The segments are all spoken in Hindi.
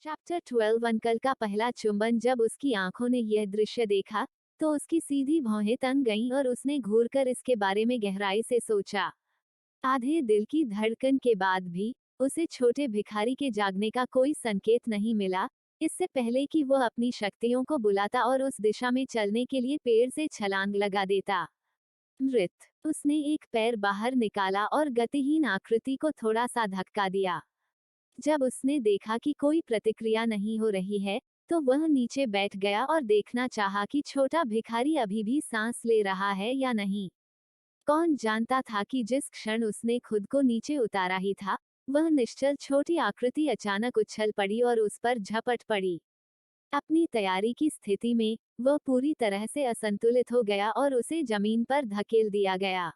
चैप्टर 12 अंकल का पहला चुंबन। जब उसकी आंखों ने यह दृश्य देखा तो उसकी सीधी भौहें तन गईं और उसने घूरकर इसके बारे में गहराई से सोचा। आधे दिल की धड़कन के बाद भी उसे छोटे भिखारी के जागने का कोई संकेत नहीं मिला, इससे पहले कि वह अपनी शक्तियों को बुलाता और उस दिशा में चलने के लिए पेड़ से छलांग लगा देता। मृत उसने एक पैर बाहर निकाला और गतिहीन आकृति को थोड़ा सा धक्का दिया। जब उसने देखा कि कोई प्रतिक्रिया नहीं हो रही है, तो वह नीचे बैठ गया और देखना चाहा कि छोटा भिखारी अभी भी सांस ले रहा है या नहीं। कौन जानता था कि जिस क्षण उसने खुद को नीचे उतारा ही था, वह निश्चल छोटी आकृति अचानक उछल पड़ी और उस पर झपट पड़ी। अपनी तैयारी की स्थिति में वह पूरी तरह से असंतुलित हो गया और उसे जमीन पर धकेल दिया गया।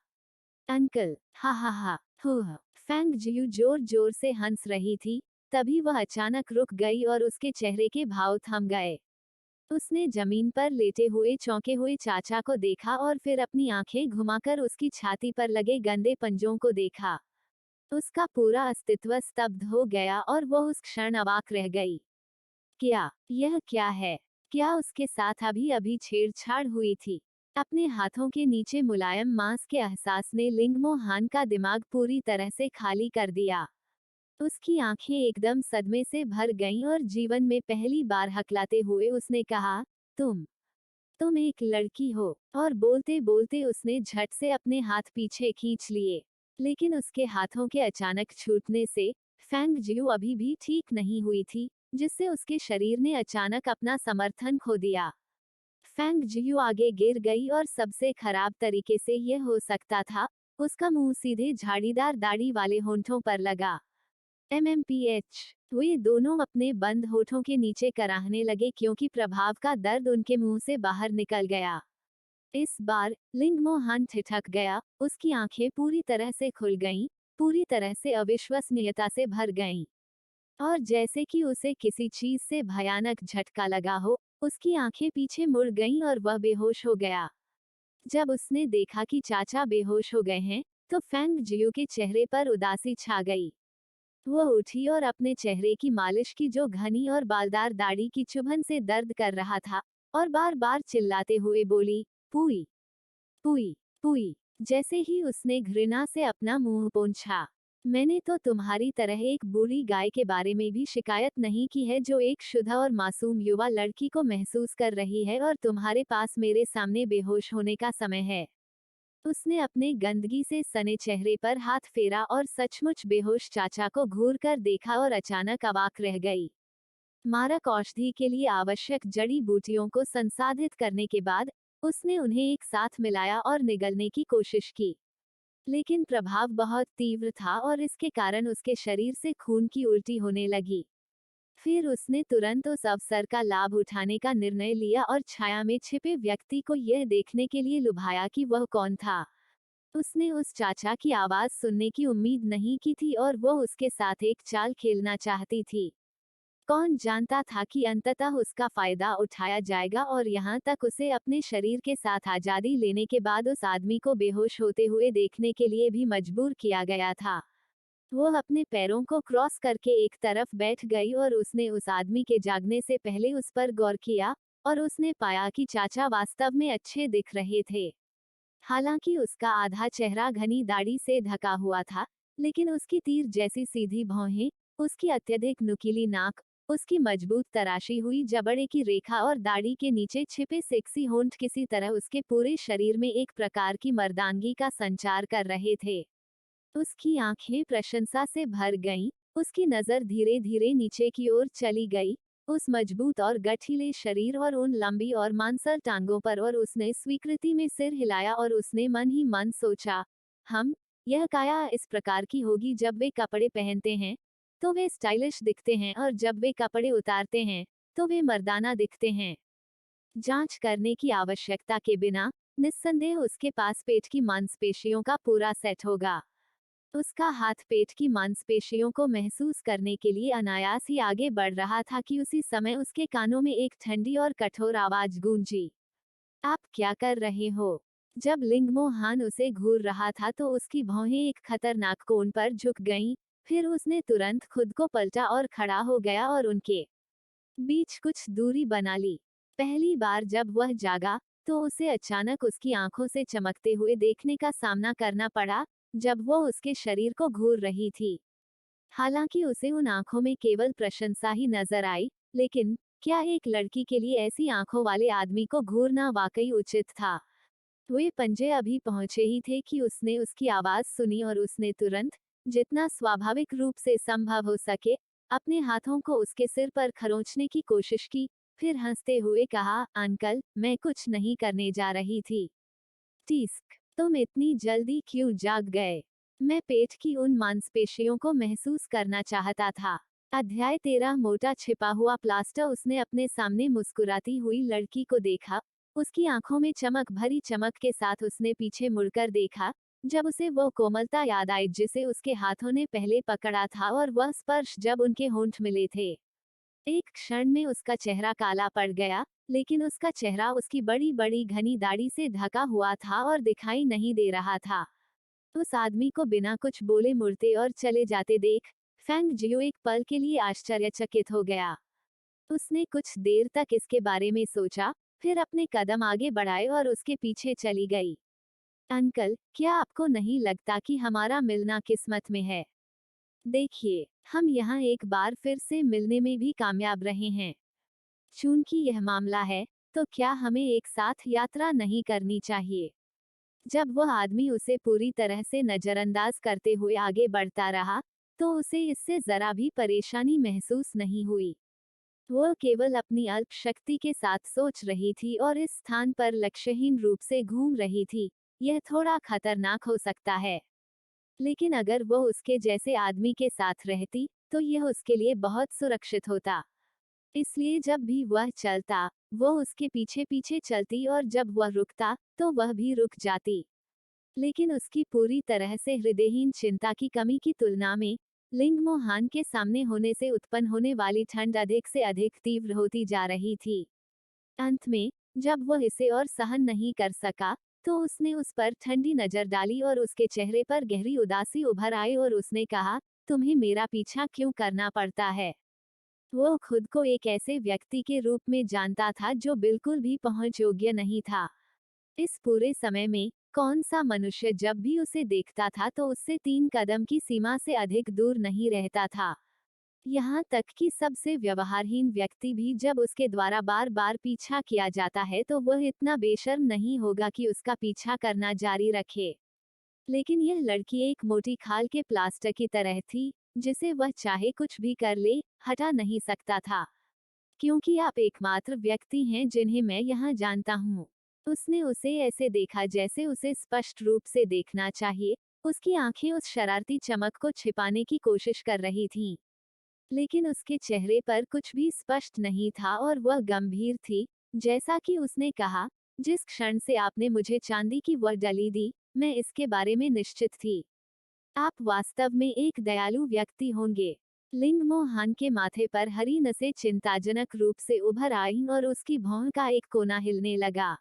अंकल, हा हा हा, हु। फेंग जियू जोर जोर से हंस रही थी, तभी वह अचानक रुक गई और उसके चेहरे के भाव थम गए। उसने जमीन पर लेटे हुए चौंके हुए चाचा को देखा और फिर अपनी आंखें घुमाकर उसकी छाती पर लगे गंदे पंजों को देखा। उसका पूरा अस्तित्व स्तब्ध हो गया और वह उस क्षण अवाक रह गई। यह क्या है? क्या उसके साथ अभी अभी छेड़छाड़ हुई थी? अपने हाथों के नीचे मुलायम मांस के एहसास ने लिंगमो हान का दिमाग पूरी तरह से खाली कर दिया। उसकी आंखें एकदम सदमे से भर गईं और जीवन में पहली बार हकलाते हुए उसने कहा, तुम एक लड़की हो। और बोलते बोलते उसने झट से अपने हाथ पीछे खींच लिए। लेकिन उसके हाथों के अचानक छूटने से फेंग जियू अभी भी ठीक नहीं हुई थी, जिससे उसके शरीर ने अचानक अपना समर्थन खो दिया। फेंग जियू आगे गिर गई और सबसे खराब तरीके से यह हो सकता था, उसका मुंह सीधे झाड़ीदार दाढ़ी वाले होंठों पर लगा। MMPH। वे दोनों अपने बंद होठों के नीचे कराहने लगे क्योंकि प्रभाव का दर्द उनके मुंह से बाहर निकल गया। इस बार लिंगमो हान ठिठक गया, उसकी आंखें पूरी तरह से खुल गईं, पूरी तरह से अविश्वसनीयता से भर गईं। और जैसे कि उसे किसी चीज से भयानक झटका लगा हो, उसकी आंखें पीछे मुड़ गईं और वह बेहोश हो गया। जब उसने देखा कि चाचा बेहोश हो गए हैं, तो फेंग जियू के चेहरे पर उदासी छा गई। वह उठी और अपने चेहरे की मालिश की जो घनी और बालदार दाढ़ी की चुभन से दर्द कर रहा था, और बार बार चिल्लाते हुए बोली, पुई, पुई, पुई। जैसे ही उसने घृणा से अपना मुंह पोंछा। मैंने तो तुम्हारी तरह एक बूढ़ी गाय के बारे में भी शिकायत नहीं की है जो एक शुद्ध और मासूम युवा लड़की को महसूस कर रही है और तुम्हारे पास मेरे सामने बेहोश होने का समय है। उसने अपने गंदगी से सने चेहरे पर हाथ फेरा और सचमुच बेहोश चाचा को घूर कर देखा और अचानक अवाक रह गई। मारक औषधि के लिए आवश्यक जड़ी बूटियों को संसाधित करने के बाद उसने उन्हें एक साथ मिलाया और निगलने की कोशिश की। लेकिन प्रभाव बहुत तीव्र था और इसके कारण उसके शरीर से खून की उल्टी होने लगी। फिर उसने तुरंत उस अवसर का लाभ उठाने का निर्णय लिया और छाया में छिपे व्यक्ति को यह देखने के लिए लुभाया कि वह कौन था। उसने उस चाचा की आवाज सुनने की उम्मीद नहीं की थी और वह उसके साथ एक चाल खेलना चाहती थी। कौन जानता था कि अंततः उसका फायदा उठाया जाएगा और यहाँ तक उसे अपने शरीर के साथ आजादी लेने के बाद उस आदमी को बेहोश होते हुए देखने के लिए भी मजबूर किया गया था। वह अपने पैरों को क्रॉस करके एक तरफ बैठ गई और उसने उस आदमी के जागने से पहले उस पर गौर किया, और उसने पाया कि चाचा वास्तव में अच्छे दिख रहे थे। हालांकि उसका आधा चेहरा घनी दाढ़ी से ढका हुआ था, लेकिन उसकी तीर जैसी सीधी भौहें, उसकी अत्यधिक नुकीली नाक, उसकी मजबूत तराशी हुई जबड़े की रेखा और दाढ़ी के नीचे छिपे सेक्सी होंठ किसी तरह उसके पूरे शरीर में एक प्रकार की मर्दांगी का संचार कर रहे थे। उसकी आंखें प्रशंसा से भर गईं, उसकी नजर धीरे धीरे नीचे की ओर चली गई, उस मजबूत और गठीले शरीर और उन लंबी और मांसल टांगों पर, और उसने स्वीकृति में सिर हिलाया और उसने मन ही मन सोचा, यह काया इस प्रकार की होगी जब वे कपड़े पहनते हैं तो वे स्टाइलिश दिखते हैं और जब वे कपड़े उतारते हैं तो वे मर्दाना दिखते हैं। जांच करने की आवश्यकता के बिना निस्संदेह उसके पास पेट की मांसपेशियों का पूरा सेट होगा। उसका हाथ पेट की मांसपेशियों को महसूस करने के लिए अनायास ही आगे बढ़ रहा था कि उसी समय उसके कानों में एक ठंडी और कठोर आवाज गूंजी, आप क्या कर रहे हो? जब लिंगमो हान उसे घूर रहा था तो उसकी भौहें एक खतरनाक कोण पर झुक गईं, फिर उसने तुरंत खुद को पलटा और खड़ा हो गया और उनके बीच कुछ दूरी बना ली। पहली बार जब वह जागा, तो उसे अचानक उसकी आंखों से चमकते हुए देखने का सामना करना पड़ा, जब वह उसके शरीर को घूर रही थी। हालांकि उसे उन आंखों में केवल प्रशंसा ही नजर आई, लेकिन क्या एक लड़की के लिए ऐसी आंखों वाले आदमी को घूरना वाकई उचित था? वे पंजे अभी पहुंचे ही थे कि उसने उसकी आवाज सुनी और उसने तुरंत, जितना स्वाभाविक रूप से संभव हो सके, अपने हाथों को उसके सिर पर खरोंचने की कोशिश की। फिर हंसते हुए कहा, अंकल, मैं कुछ नहीं करने जा रही थी। टीस्क, तुम इतनी जल्दी क्यों जाग गए? मैं पेट की उन मांसपेशियों को महसूस करना चाहता था। अध्याय 13 मोटा छिपा हुआ प्लास्टर। उसने अपने सामने मुस्कुराती हुई लड़की को देखा। उसकी आंखों में चमक भरी चमक के साथ उसने पीछे मुड़कर देखा, जब उसे वो कोमलता याद आई जिसे उसके हाथों ने पहले पकड़ा था, और वह स्पर्श जब उनके होंठ मिले थे। एक क्षण में उसका चेहरा काला पड़ गया, लेकिन उसका चेहरा उसकी बड़ी बड़ी घनी दाढ़ी से ढका हुआ था और दिखाई नहीं दे रहा था। उस आदमी को बिना कुछ बोले मुड़ते और चले जाते देख फेंग जियो एक पल के लिए आश्चर्यचकित हो गया। उसने कुछ देर तक इसके बारे में सोचा, फिर अपने कदम आगे बढ़ाए और उसके पीछे चली गई। अंकल, क्या आपको नहीं लगता कि हमारा मिलना किस्मत में है? देखिए, हम यहाँ एक बार फिर से मिलने में भी कामयाब रहे हैं। चूंकि यह मामला है, तो क्या हमें एक साथ यात्रा नहीं करनी चाहिए? जब वह आदमी उसे पूरी तरह से नजरअंदाज करते हुए आगे बढ़ता रहा, तो उसे इससे जरा भी परेशानी महसूस नहीं हुई। वह केवल अपनी अल्प शक्ति के साथ सोच रही थी और इस स्थान पर लक्ष्यहीन रूप से घूम रही थी। यह थोड़ा खतरनाक हो सकता है, लेकिन अगर वह उसके जैसे आदमी के साथ रहती, तो यह उसके लिए बहुत सुरक्षित होता। इसलिए जब भी वह चलता, वह उसके पीछे पीछे चलती, और जब वह रुकता, तो वह भी रुक जाती। लेकिन उसकी पूरी तरह से हृदयहीन चिंता की कमी की तुलना में लिंगमो हान के सामने होने से उत्पन्न होने वाली ठंड अधिक से अधिक तीव्र होती जा रही थी। अंत में, जब वह इसे और सहन नहीं कर सका, तो उसने उस पर ठंडी नजर डाली और उसके चेहरे पर गहरी उदासी उभर आई और उसने कहा, तुम्हें मेरा पीछा क्यों करना पड़ता है? वो खुद को एक ऐसे व्यक्ति के रूप में जानता था जो बिल्कुल भी पहुंच योग्य नहीं था। इस पूरे समय में कौन सा मनुष्य जब भी उसे देखता था तो उससे 3 कदम की सीमा से अधिक दूर नहीं रहता था। यहाँ तक कि सबसे व्यवहारहीन व्यक्ति भी जब उसके द्वारा बार बार पीछा किया जाता है तो वह इतना बेशर्म नहीं होगा कि उसका पीछा करना जारी रखे। लेकिन यह लड़की एक मोटी खाल के प्लास्टर की तरह थी, जिसे वह चाहे कुछ भी कर ले, हटा नहीं सकता था। क्योंकि आप एकमात्र व्यक्ति हैं जिन्हें मैं यहाँ जानता हूँ। उसने उसे ऐसे देखा जैसे उसे स्पष्ट रूप से देखना चाहिए। उसकी आंखें उस शरारती चमक को छिपाने की कोशिश कर रही थीं, लेकिन उसके चेहरे पर कुछ भी स्पष्ट नहीं था और वह गंभीर थी। जैसा कि उसने कहा, जिस क्षण से आपने मुझे चांदी की वह डली दी, मैं इसके बारे में निश्चित थी। आप वास्तव में एक दयालु व्यक्ति होंगे। लिंगमो हान के माथे पर हरी नसें चिंताजनक रूप से उभर आईं और उसकी भौं का एक कोना हिलने लगा।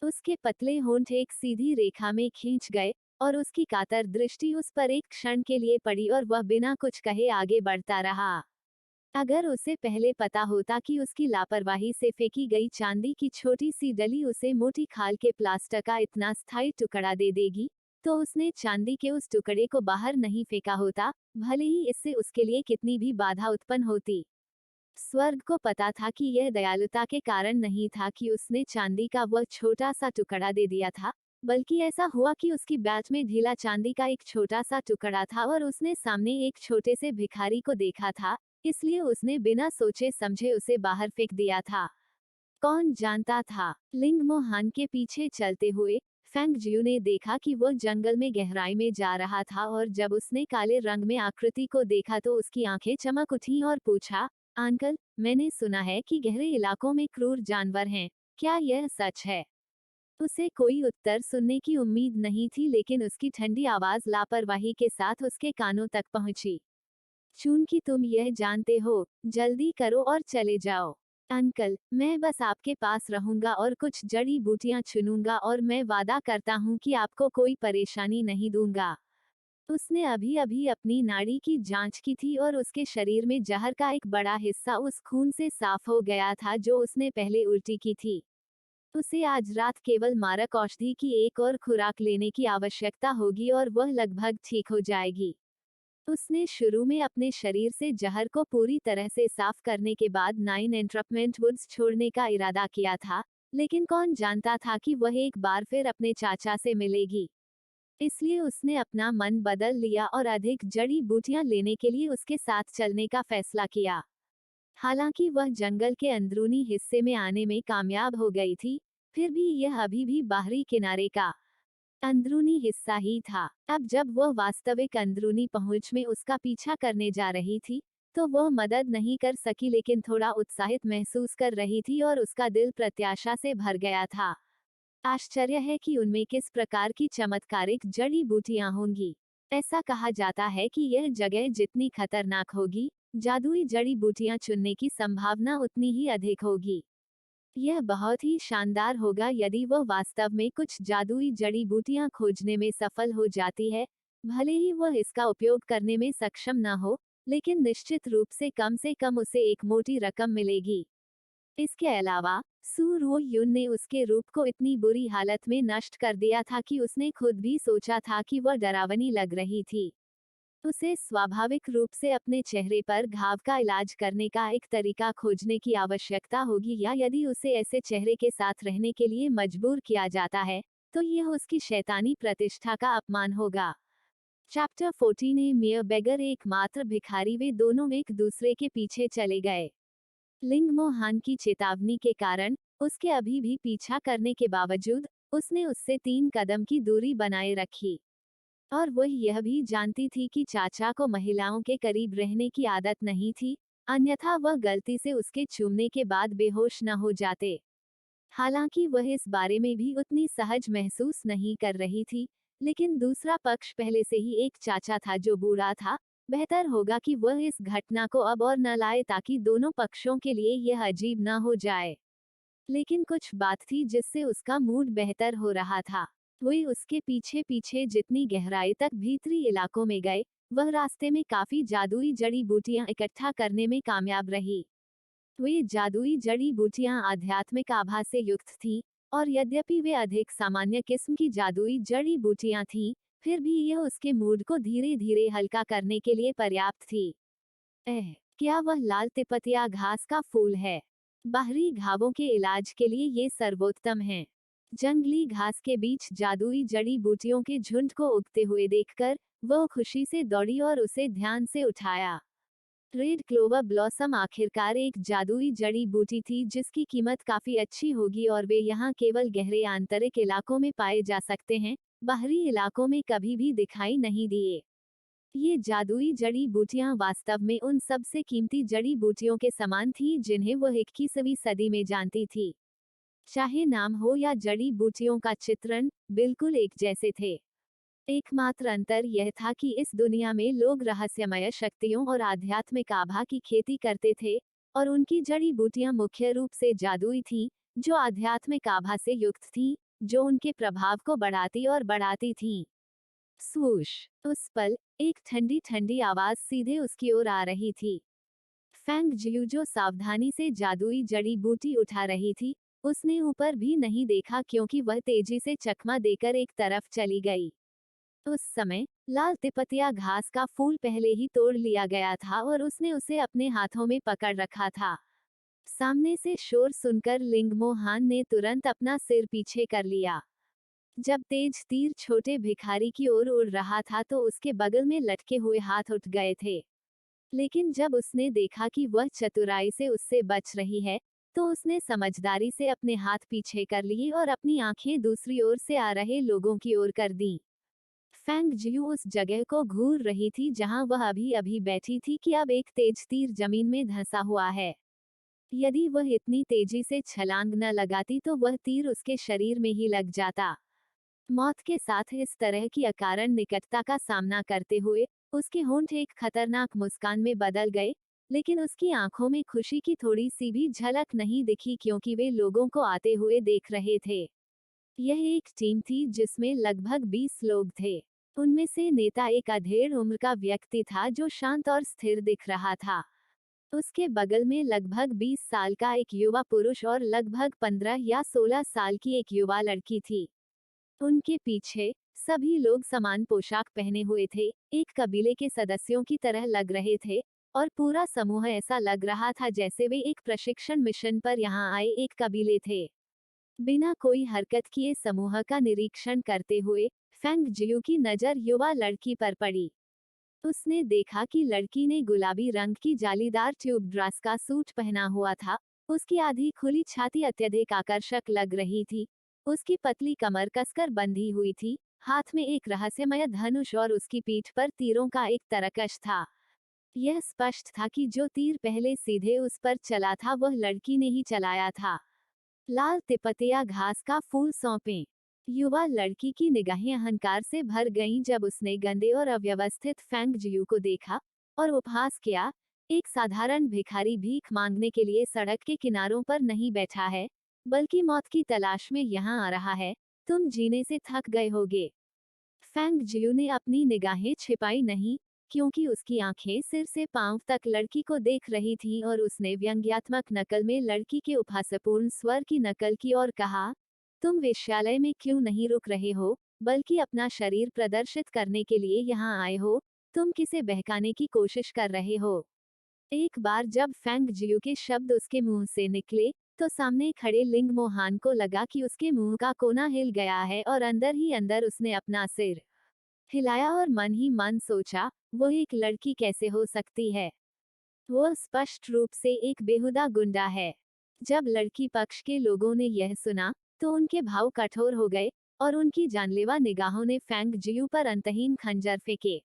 उसके पतले होंठ एक सीधी रेखा में खींच गए, और उसकी कातर दृष्टि उस पर एक क्षण के लिए पड़ी और वह बिना कुछ कहे आगे बढ़ता रहा। अगर उसे पहले पता होता कि उसकी लापरवाही से फेंकी गई चांदी की छोटी सी डली उसे मोटी खाल के प्लास्टर का इतना स्थायी टुकड़ा दे देगी, तो उसने चांदी के उस टुकड़े को बाहर नहीं फेंका होता, भले ही इससे उसके लिए कितनी भी बाधा उत्पन्न होती। स्वर्ग को पता था कि यह दयालुता के कारण नहीं था कि उसने चांदी का वह छोटा सा टुकड़ा दे दिया था, बल्कि ऐसा हुआ कि उसकी बैच में ढीला चांदी का एक छोटा सा टुकड़ा था और उसने सामने एक छोटे से भिखारी को देखा था, इसलिए उसने बिना सोचे समझे उसे बाहर फेंक दिया था। कौन जानता था? लिंगमो हान के पीछे चलते हुए फेंग जियू ने देखा कि वह जंगल में गहराई में जा रहा था, और जब उसने काले रंग में आकृति को देखा तो उसकी आंखें चमक उठी और पूछा, अंकल, मैंने सुना है कि गहरे इलाकों में क्रूर जानवर हैं, क्या यह सच है? उसे कोई उत्तर सुनने की उम्मीद नहीं थी, लेकिन उसकी ठंडी आवाज लापरवाही के साथ उसके कानों तक पहुंची। चूंकि तुम यह जानते हो, जल्दी करो और चले जाओ। अंकल, मैं बस आपके पास रहूंगा और कुछ जड़ी बूटियां चुनूंगा और मैं वादा करता हूं कि आपको कोई परेशानी नहीं दूंगा। उसने अभी अभी अपनी नाड़ी की जांच की थी और उसके शरीर में जहर का एक बड़ा हिस्सा उस खून से साफ हो गया था जो उसने पहले उल्टी की थी। उसे आज रात केवल मारक औषधि की एक और खुराक लेने की आवश्यकता होगी और वह लगभग ठीक हो जाएगी। उसने शुरू में अपने शरीर से जहर को पूरी तरह से साफ करने के बाद नाइन एंट्रपमेंट वुड्स छोड़ने का इरादा किया था, लेकिन कौन जानता था कि वह एक बार फिर अपने चाचा से मिलेगी। इसलिए उसने अपना मन बदल लिया और अधिक जड़ी बूटियां लेने के लिए उसके साथ चलने का फैसला किया। हालांकि वह जंगल के अंदरूनी हिस्से में आने में कामयाब हो गई थी, फिर भी यह अभी भी बाहरी किनारे का अंदरूनी हिस्सा ही था। अब जब वह वास्तविक अंदरूनी पहुंच में उसका पीछा करने जा रही थी, तो वह मदद नहीं कर सकी लेकिन थोड़ा उत्साहित महसूस कर रही थी और उसका दिल प्रत्याशा से भर गया था। आश्चर्य है कि उनमें किस प्रकार की चमत्कारिक जड़ी बूटियां होंगी। ऐसा कहा जाता है कि यह जगह जितनी खतरनाक होगी, जादुई जड़ी बूटियां चुनने की संभावना उतनी ही अधिक होगी। यह बहुत ही शानदार होगा यदि वह वास्तव में कुछ जादुई जड़ी बूटियां खोजने में सफल हो जाती है, भले ही वह इसका उपयोग करने में सक्षम न हो, लेकिन निश्चित रूप से कम उसे एक मोटी रकम मिलेगी। इसके अलावा सू रो युन ने उसके रूप को इतनी बुरी हालत में नष्ट कर दिया था कि उसने खुद भी सोचा था कि वह डरावनी लग रही थी। उसे स्वाभाविक रूप से अपने चेहरे पर घाव का इलाज करने का एक तरीका खोजने की आवश्यकता होगी, या यदि उसे ऐसे चेहरे के साथ रहने के लिए मजबूर किया जाता है, तो यह उसकी शैतानी प्रतिष्ठा का अपमान होगा। चैप्टर 14 मियर बेगर एकमात्र भिखारी। वे दोनों एक दूसरे के पीछे चले गए। लिंगमो हान की चेतावनी के कारण, उसके अभी भी पीछा करने के बावजूद, उसने उससे 3 कदम की दूरी बनाए रखी। और वह यह भी जानती थी कि चाचा को महिलाओं के करीब रहने की आदत नहीं थी, अन्यथा वह गलती से उसके चूमने के बाद बेहोश न हो जाते। हालांकि वह इस बारे में भी उतनी सहज महसूस नहीं कर रही थी, लेकिन दूसरा पक्ष पहले से ही एक चाचा था जो बूढ़ा था। बेहतर होगा कि वह इस घटना को अब और न लाए ताकि दोनों पक्षों के लिए यह अजीब न हो जाए। लेकिन कुछ बात थी जिससे उसका मूड बेहतर हो रहा था। वे उसके पीछे पीछे जितनी गहराई तक भीतरी इलाकों में गए, वह रास्ते में काफी जादुई जड़ी बूटियां इकट्ठा करने में कामयाब रही। वे जादुई जड़ी बूटियां आध्यात्मिक आभा से युक्त थीं, और यद्यपि वे अधिक सामान्य किस्म की जादुई जड़ी बूटियां थीं, फिर भी यह उसके मूड को धीरे धीरे हल्का करने के लिए पर्याप्त थी। क्या वह लाल तिपतिया घास का फूल है? बाहरी घावों के इलाज के लिए ये सर्वोत्तम है। जंगली घास के बीच जादुई जड़ी बूटियों के झुंड को उगते हुए देखकर वह खुशी से दौड़ी और उसे ध्यान से उठाया। रेड क्लोवर ब्लॉसम आखिरकार एक जादुई जड़ी बूटी थी जिसकी कीमत काफी अच्छी होगी, और वे यहाँ केवल गहरे आंतरिक इलाकों में पाए जा सकते हैं, बाहरी इलाकों में कभी भी दिखाई नहीं दिए। ये जादुई जड़ी बूटियां वास्तव में उन सबसे कीमती जड़ी बूटियों के समान थी जिन्हें वह 21वीं सदी में जानती थी। चाहे नाम हो या जड़ी बूटियों का चित्रण, बिल्कुल एक जैसे थे। एकमात्र अंतर यह था कि इस दुनिया में लोग रहस्यमय शक्तियों और आध्यात्मिक आभा की खेती करते थे, और उनकी जड़ी बूटियां मुख्य रूप से जादुई थीं, जो आध्यात्मिक आभा से युक्त थीं, जो उनके प्रभाव को बढ़ाती और बढ़ाती थीं। स्वूश! उस पल, एक ठंडी ठंडी आवाज सीधे उसकी ओर आ रही थी। फैंग जियू जो सावधानी से जादुई जड़ी बूटी उठा रही थी, उसने ऊपर भी नहीं देखा क्योंकि वह तेजी से चकमा देकर एक तरफ चली गई। उस समय लाल तिपतिया घास का फूल पहले ही तोड़ लिया गया था और उसने उसे अपने हाथों में पकड़ रखा था। सामने से शोर सुनकर लिंगमो हान ने तुरंत अपना सिर पीछे कर लिया। जब तेज तीर छोटे भिखारी की ओर उड़ रहा था तो उसके बगल में लटके हुए हाथ उठ गए थे। लेकिन जब उसने देखा कि वह चतुराई से उससे बच रही है, तो उसने समझदारी से अपने हाथ पीछे कर लिए और अपनी आंखें दूसरी ओर से आ रहे लोगों की ओर कर दी। फैंग जियू उस जगह को घूर रही थी जहां वह अभी अभी बैठी थी कि अब एक तेज तीर जमीन में धंसा हुआ है। यदि वह इतनी तेजी से छलांग न लगाती तो वह तीर उसके शरीर में ही लग जाता। मौत के साथ इस तरह की अकारण निकटता का सामना करते हुए उसके होंठ एक खतरनाक मुस्कान में बदल गए, लेकिन उसकी आंखों में खुशी की थोड़ी सी भी झलक नहीं दिखी क्योंकि वे लोगों को आते हुए देख रहे थे। यह एक टीम थी जिसमें लगभग 20 लोग थे। उनमें से नेता एक अधेड़ उम्र का व्यक्ति था जो शांत और स्थिर दिख रहा था। उसके बगल में लगभग 20 साल का एक युवा पुरुष और लगभग 15 या 16 साल की एक युवा लड़की थी। उनके पीछे सभी लोग समान पोशाक पहने हुए थे, एक कबीले के सदस्यों की तरह लग रहे थे, और पूरा समूह ऐसा लग रहा था जैसे वे एक प्रशिक्षण मिशन पर यहाँ आए एक कबीले थे। बिना कोई हरकत किए समूह का निरीक्षण करते हुए फेंग जियू की नजर युवा लड़की पर पड़ी। उसने देखा कि लड़की ने गुलाबी रंग की जालीदार ट्यूब ड्रेस का सूट पहना हुआ था। उसकी आधी खुली छाती अत्यधिक आकर्षक लग रही थी। उसकी पतली कमर कसकर बंधी हुई थी, हाथ में एक रहस्यमय धनुष और उसकी पीठ पर तीरों का एक तरकश था। यह स्पष्ट था कि जो तीर पहले सीधे उस पर चला था वह लड़की ने ही चलाया था। लाल तिपतिया घास का फूल सौंपें। युवा लड़की की निगाहें अहंकार से भर गईं जब उसने गंदे और अव्यवस्थित फेंग जियू को देखा और उपहास किया। एक साधारण भिखारी भीख मांगने के लिए सड़क के किनारों पर नहीं बैठा है, बल्कि मौत की तलाश में यहाँ आ रहा है। तुम जीने से थक गए होगे। फेंग जियू ने अपनी निगाहें छिपाई नहीं, क्योंकि उसकी आंखें सिर से पांव तक लड़की को देख रही थीं और उसने व्यंग्यात्मक नकल में लड़की के उपहासपूर्ण स्वर की नकल की और कहा, तुम वेश्यालय में क्यों नहीं रुक रहे हो, बल्कि अपना शरीर प्रदर्शित करने के लिए यहाँ आए हो? तुम किसे बहकाने की कोशिश कर रहे हो? एक बार जब फेंग जियू के शब्द उसके मुंह से निकले, तो सामने खड़े लिंग मोहान को लगा कि उसके मुंह का कोना हिल गया है और अंदर ही अंदर उसने अपना सिर हिलाया और मन ही मन सोचा, वो एक लड़की कैसे हो सकती है? वो स्पष्ट रूप से एक बेहुदा गुंडा है। जब लड़की पक्ष के लोगों ने यह सुना, तो उनके भाव कठोर हो गए और उनकी जानलेवा निगाहों ने फेंग जियू पर अंतहीन खंजर फेंके।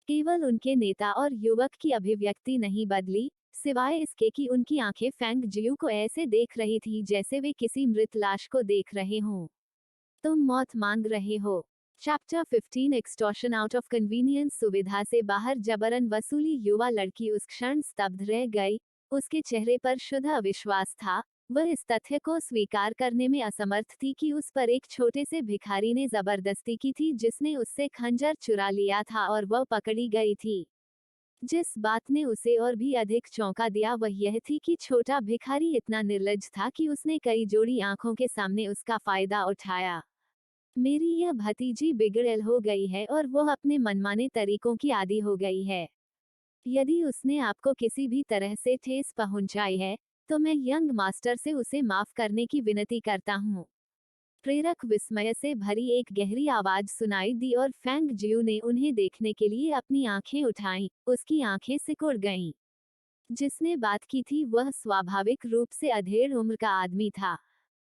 केवल उनके नेता और युवक की अभिव्यक्ति नहीं बदली, सिवाय इसके कि उनकी आंखें फेंग जियू को ऐसे देख रही थी जैसे वे किसी मृत लाश को देख रहे हों। तुम मौत मांग रहे हो। Chapter 15 extortion out of convenience. सुविधा से बाहर जबरन वसूली। युवा लड़की उस क्षण स्तब्ध रह गई। उसके चेहरे पर शुद्ध अविश्वास था। वह इस तथ्य को स्वीकार करने में असमर्थ थी कि उस पर एक छोटे से भिखारी ने जबरदस्ती की थी, जिसने उससे खंजर चुरा लिया था और वह पकड़ी गई थी। जिस बात ने उसे और भी अधिक चौंका दिया वह यह थी कि छोटा भिखारी इतना निर्लज्ज था कि उसने कई जोड़ी आंखों के सामने उसका फायदा उठाया। मेरी यह भतीजी बिगड़ैल हो गई है और वह अपने मनमाने तरीकों की आदी हो गई है। यदि उसने आपको किसी भी तरह से ठेस पहुंचाई है, तो मैं यंग मास्टर से उसे माफ करने की विनती करता हूँ। प्रेरक विस्मय से भरी एक गहरी आवाज सुनाई दी और फेंग जियू ने उन्हें देखने के लिए अपनी आंखें उठाईं। उसकी आंखें सिकुड़ गईं। जिसने बात की थी वह स्वाभाविक रूप से अधेड़ उम्र का आदमी था।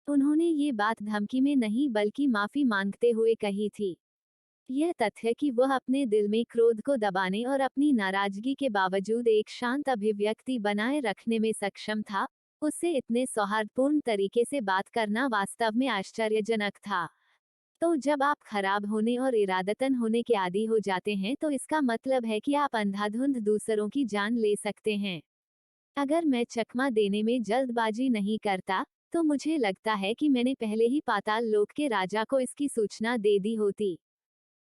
उन्होंने ये बात धमकी में नहीं बल्कि माफी मांगते हुए कही थी। यह तथ्य कि वह अपने दिल में क्रोध को दबाने और अपनी नाराजगी के बावजूद एक शांत अभिव्यक्ति बनाए रखने में सक्षम था, उससे इतने सौहार्दपूर्ण तरीके से बात करना वास्तव में आश्चर्यजनक था। तो जब आप खराब होने और इरादतन होने के आदी हो जाते हैं तो इसका मतलब है कि आप अंधाधुंध दूसरों की जान ले सकते हैं। अगर मैं चकमा देने में जल्दबाजी नहीं करता, तो मुझे लगता है कि मैंने पहले ही पाताल लोक के राजा को इसकी सूचना दे दी होती।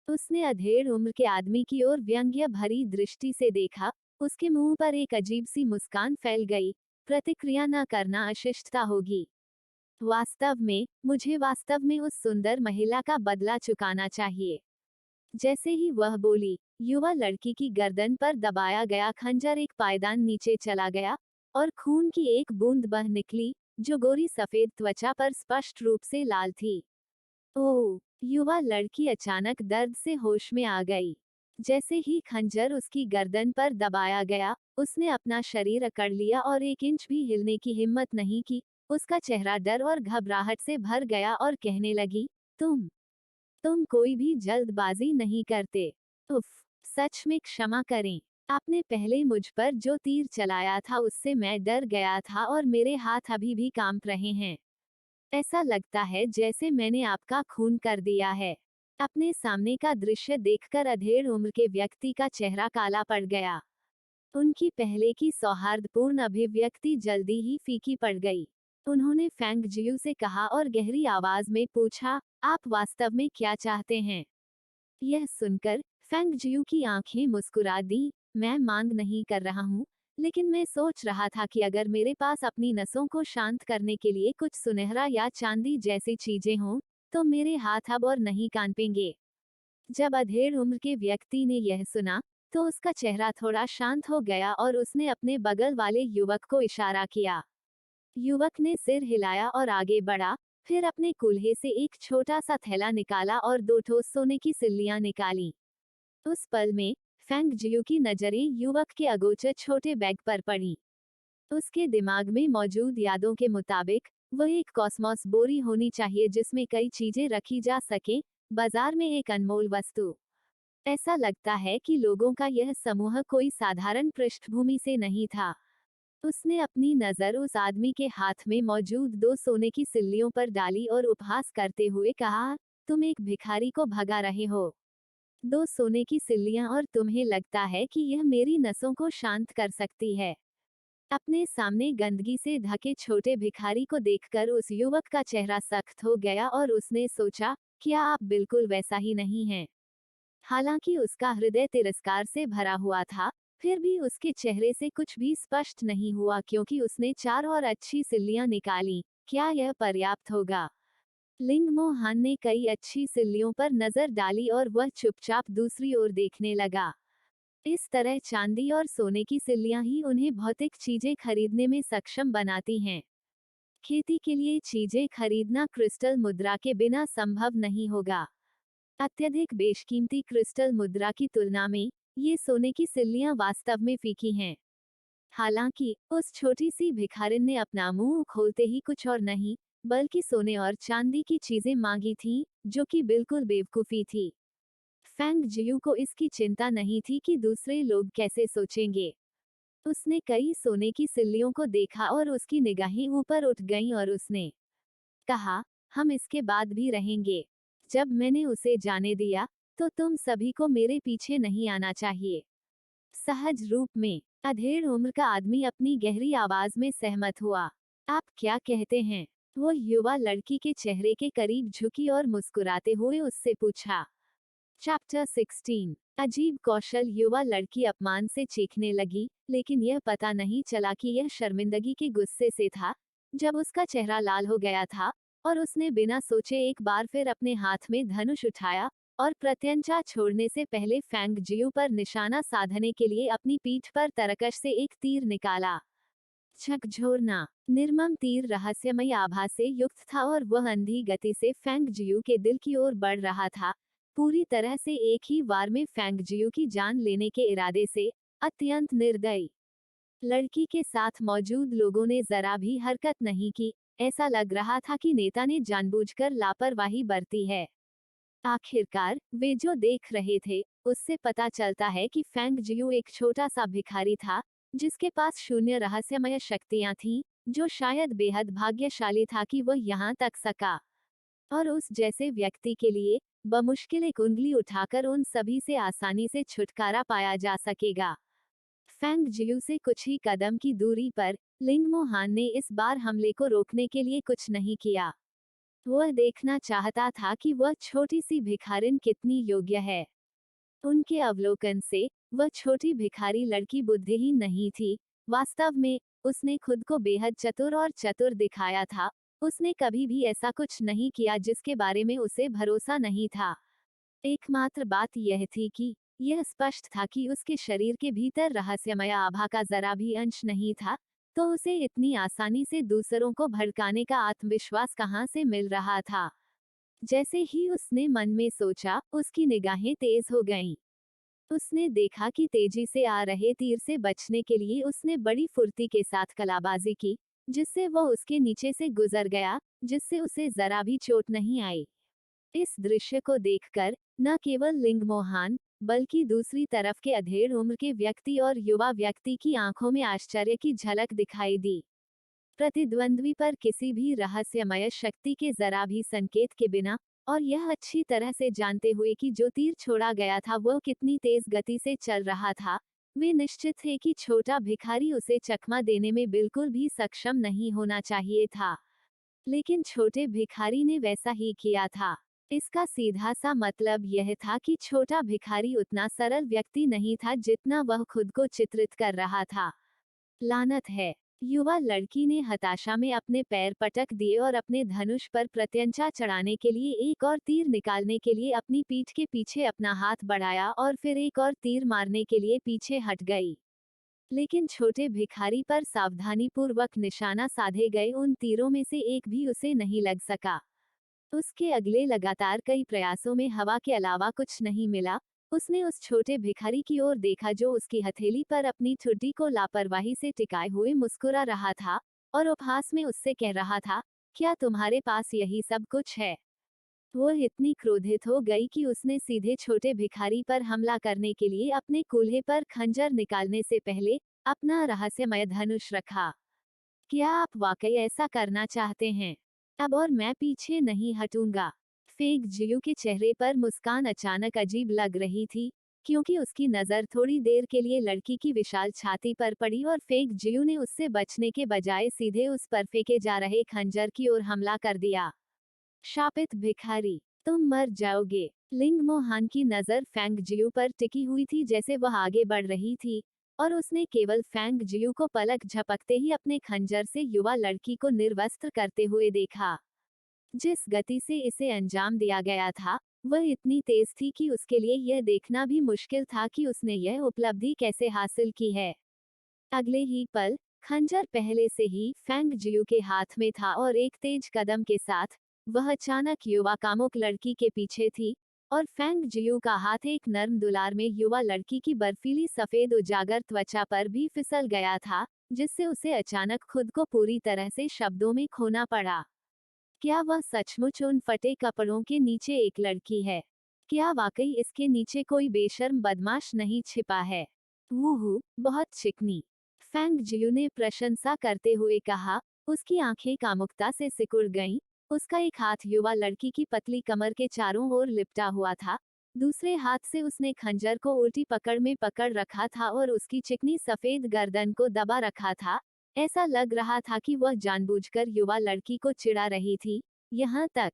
उसने अधेड़ उम्र के आदमी की ओर व्यंग्य भरी दृष्टि से देखा। उसके मुंह पर एक अजीब सी मुस्कान फैल गई। प्रतिक्रिया न करना अशिष्टता होगी। मुझे वास्तव में उस सुंदर महिला का बदला चुकाना चाहिए। जैसे ही वह बोली, युवा लड़की की गर्दन पर दबाया गया खंजर एक पायदान नीचे चला गया और खून की एक बूंद बह निकली, जो गोरी सफेद त्वचा पर स्पष्ट रूप से लाल थी। ओह! युवा लड़की अचानक दर्द से होश में आ गई। जैसे ही खंजर उसकी गर्दन पर दबाया गया, उसने अपना शरीर अकड़ लिया और 1 इंच भी हिलने की हिम्मत नहीं की। उसका चेहरा डर और घबराहट से भर गया और कहने लगी, तुम कोई भी जल्दबाजी नहीं करते। उफ! सच में क्षमा करें। आपने पहले मुझ पर जो तीर चलाया था उससे मैं डर गया था और मेरे हाथ अभी भी कांप रहे हैं। ऐसा लगता है जैसे मैंने आपका खून कर दिया है। अपने सामने का दृश्य देखकर अधेड़ उम्र के व्यक्ति का चेहरा काला पड़ गया। उनकी पहले की सौहार्दपूर्ण अभिव्यक्ति जल्दी ही फीकी पड़ गई। उन्होंने फेंग जियू से कहा और गहरी आवाज में पूछा, आप वास्तव में क्या चाहते हैं? यह सुनकर फेंग जियू की आंखें मुस्कुरा दी। मैं मांग नहीं कर रहा हूँ, लेकिन मैं सोच रहा था कि अगर मेरे पास अपनी नसों को शांत करने के लिए कुछ सुनहरा या चांदी जैसी चीजें हों, तो मेरे हाथ अब और नहीं कांपेंगे। जब अधेड़ उम्र के व्यक्ति ने यह सुना, तो उसका चेहरा थोड़ा शांत हो गया और उसने अपने बगल वाले युवक को इशारा किया। युवक ने सिर हिलाया और आगे बढ़ा, फिर अपने कूल्हे से एक छोटा सा थैला निकाला और दो ठोस सोने की सिल्लियां निकाली। उस पल में फेंग जियू की नजरें युवक के अगोचर छोटे बैग पर पड़ी। उसके दिमाग में मौजूद यादों के मुताबिक वह एक कॉस्मोस बोरी होनी चाहिए जिसमें कई चीजें रखी जा सके, बाजार में एक अनमोल वस्तु। ऐसा लगता है कि लोगों का यह समूह कोई साधारण पृष्ठभूमि से नहीं था। उसने अपनी नजर उस आदमी के हाथ में मौजूद दो सोने की सिल्लियों पर डाली और उपहास करते हुए कहा, तुम एक भिखारी को भगा रहे हो। दो सोने की सिल्लियां और तुम्हें लगता है कि यह मेरी नसों को शांत कर सकती है। अपने सामने गंदगी से ढके छोटे भिखारी को देखकर उस युवक का चेहरा सख्त हो गया और उसने सोचा, क्या आप बिल्कुल वैसा ही नहीं हैं? हालांकि उसका हृदय तिरस्कार से भरा हुआ था, फिर भी उसके चेहरे से कुछ भी स्पष्ट नहीं हुआ क्योंकि उसने चार और अच्छी सिल्लियां निकाली। क्या यह पर्याप्त होगा? लिंगमो हान ने कई अच्छी सिल्लियों पर नजर डाली और वह चुपचाप दूसरी ओर देखने लगा। इस तरह चांदी और सोने की सिल्लियां ही उन्हें भौतिक चीजें खरीदने में सक्षम बनाती हैं। खेती के लिए चीजें खरीदना क्रिस्टल मुद्रा के बिना संभव नहीं होगा। अत्यधिक बेशकीमती क्रिस्टल मुद्रा की तुलना में ये सोने की सिल्लियां वास्तव में फीकी हैं। हालांकि उस छोटी सी भिखारिन ने अपना मुंह खोलते ही कुछ और नहीं बल्कि सोने और चांदी की चीजें मांगी थीं, जो कि बिल्कुल बेवकूफी थी। फेंग जियू को इसकी चिंता नहीं थी कि दूसरे लोग कैसे सोचेंगे। उसने कई सोने की सिल्लियों को देखा और उसकी निगाहें ऊपर उठ गईं और उसने कहा, हम इसके बाद भी रहेंगे। जब मैंने उसे जाने दिया, तो तुम सभी को मेरे पीछे नहीं आना चाहिए। सहज रूप में अधेड़ उम्र का आदमी अपनी गहरी आवाज में सहमत हुआ। आप क्या कहते हैं? वो युवा लड़की के चेहरे के करीब झुकी और मुस्कुराते हुए उससे पूछा। चैप्टर 16। अजीब कौशल। युवा लड़की अपमान से चीखने लगी, लेकिन यह पता नहीं चला कि यह शर्मिंदगी के गुस्से से था। जब उसका चेहरा लाल हो गया था और उसने बिना सोचे एक बार फिर अपने हाथ में धनुष उठाया और प्रत्यंचा छोड़ने से पहले फेंग जियू पर निशाना साधने के लिए अपनी पीठ पर तरकश से एक तीर निकाला। झकझोरना। निर्मम तीर रहस्यमय आभा से युक्त था और वह अंधी गति से फेंग जियू के दिल की ओर बढ़ रहा था, पूरी तरह से एक ही वार में फेंग जियू की जान लेने के इरादे से। अत्यंत निर्दयी। लड़की के साथ मौजूद लोगों ने जरा भी हरकत नहीं की। ऐसा लग रहा था कि नेता ने जानबूझकर लापरवाही बरती है। आखिरकार वे जो देख रहे थे उससे पता चलता है कि फेंग जियू एक छोटा सा भिखारी था, जिसके पास शून्य रहस्यमय शक्तियां थीं, जो शायद बेहद भाग्यशाली था कि वह यहाँ तक सका। और उस जैसे व्यक्ति के लिए बमुश्किल एक उंगली उठाकर उन सभी से आसानी से छुटकारा पाया जा सकेगा। फेंग जियू से कुछ ही कदम की दूरी पर लिंगमो हान ने इस बार हमले को रोकने के लिए कुछ नहीं किया। वह देखना चाहता था कि वह छोटी सी भिखारिन कितनी योग्य है। उनके अवलोकन से वह छोटी भिखारी लड़की बुद्धिहीन नहीं थी। वास्तव में उसने खुद को बेहद चतुर और चतुर दिखाया था। उसने कभी भी ऐसा कुछ नहीं किया जिसके बारे में उसे भरोसा नहीं था। एकमात्र बात यह थी कि यह स्पष्ट था कि उसके शरीर के भीतर रहस्यमय आभा का जरा भी अंश नहीं था, तो उसे इतनी आसानी से दूसरों को भड़काने का आत्मविश्वास कहाँ से मिल रहा था। जैसे ही उसने मन में सोचा, उसकी निगाहें तेज हो गईं। उसने देखा कि तेजी से आ रहे तीर से बचने के लिए उसने बड़ी फुर्ती के साथ कलाबाजी की, जिससे वह उसके नीचे से गुजर गया, जिससे उसे जरा भी चोट नहीं आई। इस दृश्य को देखकर न केवल लिंगमो हान, बल्कि दूसरी तरफ के अधेड़ उम्र के व्यक्ति और युवा व्यक्ति की आंखों में आश्चर्य की झलक दिखाई दी। प्रतिद्वंद्वी पर किसी भी रहस्यमय शक्ति के जरा भी संकेत के बिना, और यह अच्छी तरह से जानते हुए कि जो तीर छोड़ा गया था वह कितनी तेज गति से चल रहा था, वे निश्चित थे कि छोटा भिखारी उसे चकमा देने में बिल्कुल भी सक्षम नहीं होना चाहिए था। लेकिन छोटे भिखारी ने वैसा ही किया था। इसका सीधा सा मतलब यह था कि छोटा भिखारी उतना सरल व्यक्ति नहीं था जितना वह खुद को चित्रित कर रहा था। लानत है। युवा लड़की ने हताशा में अपने पैर पटक दिए और अपने धनुष पर प्रत्यंचा चढ़ाने के लिए एक और तीर निकालने के लिए अपनी पीठ के पीछे अपना हाथ बढ़ाया और फिर एक और तीर मारने के लिए पीछे हट गई। लेकिन छोटे भिखारी पर सावधानीपूर्वक निशाना साधे गए उन तीरों में से एक भी उसे नहीं लग सका। उसके अगले लगातार कई प्रयासों में हवा के अलावा कुछ नहीं मिला। उसने उस छोटे भिखारी की ओर देखा जो उसकी हथेली पर अपनी ठुड्डी को लापरवाही से टिकाए हुए मुस्कुरा रहा था और उपहास में उससे कह रहा था, क्या तुम्हारे पास यही सब कुछ है? वो इतनी क्रोधित हो गई कि उसने सीधे छोटे भिखारी पर हमला करने के लिए अपने कूल्हे पर खंजर निकालने से पहले अपना रहस्यमय धनुष रखा। क्या आप वाकई ऐसा करना चाहते हैं? अब और मैं पीछे नहीं हटूंगा। फेक जियू के चेहरे पर मुस्कान अचानक अजीब लग रही थी, क्योंकि उसकी नजर थोड़ी देर के लिए लड़की की विशाल छाती पर पड़ी और फेक जियू ने उससे बचने के बजाय सीधे उस पर फेंके जा रहे खंजर की ओर हमला कर दिया। शापित भिखारी, तुम मर जाओगे। लिंग मोहान की नजर फैंग जियू पर टिकी हुई थी जैसे वह आगे बढ़ रही थी, और उसने केवल फैंग जियू को पलक झपकते ही अपने खंजर से युवा लड़की को निर्वस्त्र करते हुए देखा। जिस गति से इसे अंजाम दिया गया था, वह इतनी तेज थी कि उसके लिए यह देखना भी मुश्किल था कि उसने यह उपलब्धि कैसे हासिल की है। अगले ही पल, खंजर पहले से ही फैंग जियू के हाथ में था और एक तेज कदम के साथ वह अचानक युवा कामुक लड़की के पीछे थी, और फैंग जियू का हाथ एक नर्म दुलार में युवा लड़की की बर्फीली सफेद उजागर त्वचा पर भी फिसल गया था, जिससे उसे अचानक खुद को पूरी तरह से शब्दों में खोना पड़ा। क्या वह सचमुच उन फटे कपड़ों के नीचे एक लड़की है? क्या वाकई इसके नीचे कोई बेशर्म बदमाश नहीं छिपा है? वूहू, बहुत चिकनी। फैंग जियू ने प्रशंसा करते हुए कहा। उसकी आंखें कामुकता से सिकुड़ गईं। उसका एक हाथ युवा लड़की की पतली कमर के चारों ओर लिपटा हुआ था। दूसरे हाथ से उसने खंजर को उल्टी पकड़ में पकड़ रखा था और उसकी चिकनी सफेद गर्दन को दबा रखा था। ऐसा लग रहा था कि वह जानबूझकर युवा लड़की को चिढ़ा रही थी, यहाँ तक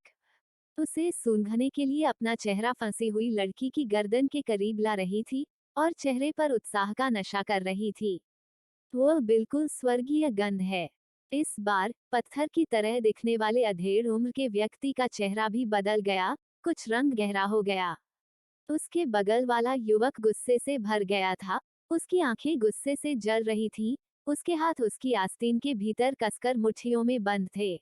उसे सूंघने के लिए अपना चेहरा फंसी हुई लड़की की गर्दन के करीब ला रही थी और चेहरे पर उत्साह का नशा कर रही थी। वह बिल्कुल स्वर्गीय गंध है। इस बार पत्थर की तरह दिखने वाले अधेड़ उम्र के व्यक्ति का चेहरा भी बदल गया, कुछ रंग गहरा हो गया। उसके बगल वाला युवक गुस्से से भर गया था। उसकी आंखें गुस्से से जल रही थीं। उसके हाथ उसकी आस्तीन के भीतर कसकर मुट्ठियों में बंद थे।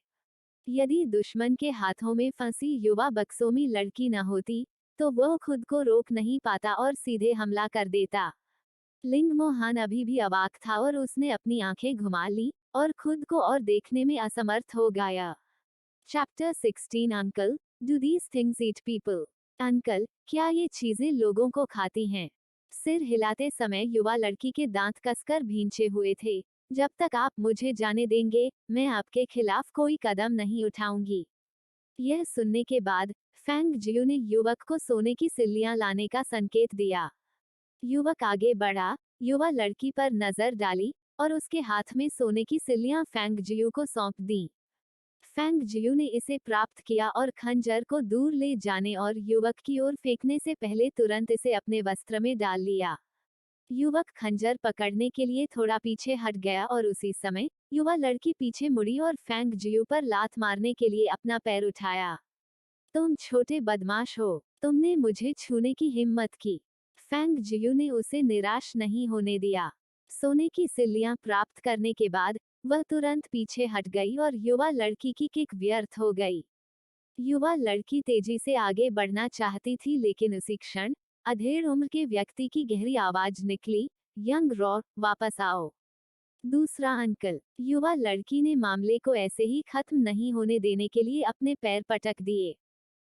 यदि दुश्मन के हाथों में फंसी युवा बक्सोमी लड़की न होती, तो वह खुद को रोक नहीं पाता और सीधे हमला कर देता। लिंग मोहन अभी भी अवाक था और उसने अपनी आंखें घुमा ली और खुद को और देखने में असमर्थ हो गया। Chapter 16 uncle, do these things eat people? Uncle, क्या ये चीजें लोगों को खाती हैं? सिर हिलाते समय युवा लड़की के दांत कसकर भींचे हुए थे। जब तक आप मुझे जाने देंगे, मैं आपके खिलाफ कोई कदम नहीं उठाऊंगी। यह सुनने के बाद फैंग जियू ने युवक को सोने की सिल्लियां लाने का संकेत दिया। युवक आगे बढ़ा, युवा लड़की पर नजर डाली और उसके हाथ में सोने की सिल्लियां फैंग जियू को सौंप दी। फैंग जियू ने इसे प्राप्त किया और खंजर को दूर ले जाने और युवक की ओर फेंकने से पहले तुरंत इसे अपने वस्त्र में डाल लिया। युवक खंजर पकड़ने के लिए थोड़ा पीछे हट गया और उसी समय युवा लड़की पीछे मुड़ी और फैंग जियू पर लात मारने के लिए अपना पैर उठाया। तुम छोटे बदमाश हो, तुमने मुझे छूने की हिम्मत की। फैंग जियू ने उसे निराश नहीं होने दिया। सोने की सिल्लियां प्राप्त करने के बाद वह तुरंत पीछे हट गई और युवा लड़की की किक व्यर्थ हो गई। युवा लड़की तेजी से आगे बढ़ना चाहती थी, लेकिन उसी क्षण अधेड़ उम्र के व्यक्ति की गहरी आवाज निकली, यंग रॉ, वापस आओ। दूसरा अंकल। युवा लड़की ने मामले को ऐसे ही खत्म नहीं होने देने के लिए अपने पैर पटक दिए।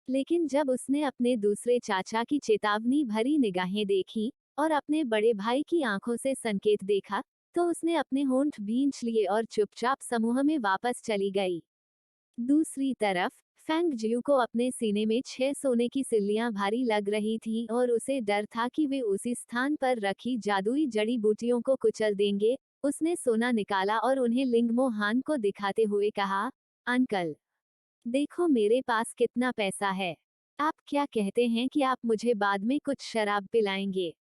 लेकिन जब उसने अपने दूसरे चाचा की चेतावनी भरी निगाहें देखीं और अपने बड़े भाई की आंखों से संकेत देखा, तो उसने अपने होंठ भींच लिए और चुपचाप समूह में वापस चली गई। दूसरी तरफ फैंग जियू को अपने सीने में 6 सोने की सिल्लियां भारी लग रही थीं और उसे डर था कि वे उसी स्थान पर रखी जादुई जड़ी बूटियों को कुचल देंगे। उसने सोना निकाला और उन्हें लिंगमो हान को दिखाते हुए कहा, अंकल, देखो मेरे पास कितना पैसा है। आप क्या कहते हैं कि आप मुझे बाद में कुछ शराब पिलाएंगे?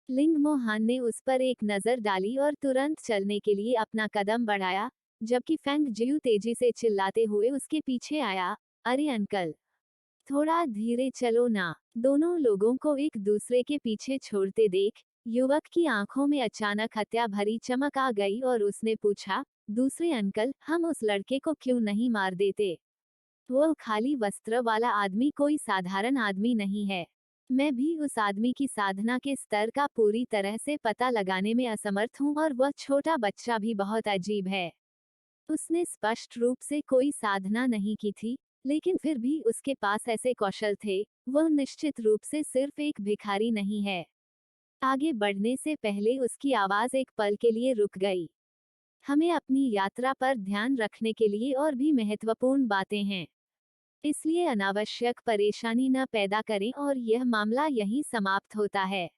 लिंग मोहान ने उस पर एक नजर डाली और तुरंत चलने के लिए अपना कदम बढ़ाया, जबकि फेंग जियू तेजी से चिल्लाते हुए उसके पीछे आया। अरे अंकल, थोड़ा धीरे चलो ना। दोनों लोगों को एक दूसरे के पीछे छोड़ते देख युवक की आंखों में अचानक हत्या भरी चमक आ गई और उसने पूछा, दूसरे अंकल, हम उस लड़के को क्यों नहीं मार देते? वो खाली वस्त्र वाला आदमी कोई साधारण आदमी नहीं है। मैं भी उस आदमी की साधना के स्तर का पूरी तरह से पता लगाने में असमर्थ हूँ और वह छोटा बच्चा भी बहुत अजीब है। उसने स्पष्ट रूप से कोई साधना नहीं की थी, लेकिन फिर भी उसके पास ऐसे कौशल थे। वह निश्चित रूप से सिर्फ एक भिखारी नहीं है। आगे बढ़ने से पहले उसकी आवाज एक पल के लिए रुक गई। हमें अपनी यात्रा पर ध्यान रखने के लिए और भी महत्वपूर्ण बातें हैं, इसलिए अनावश्यक परेशानी न पैदा करें और यह मामला यहीं समाप्त होता है।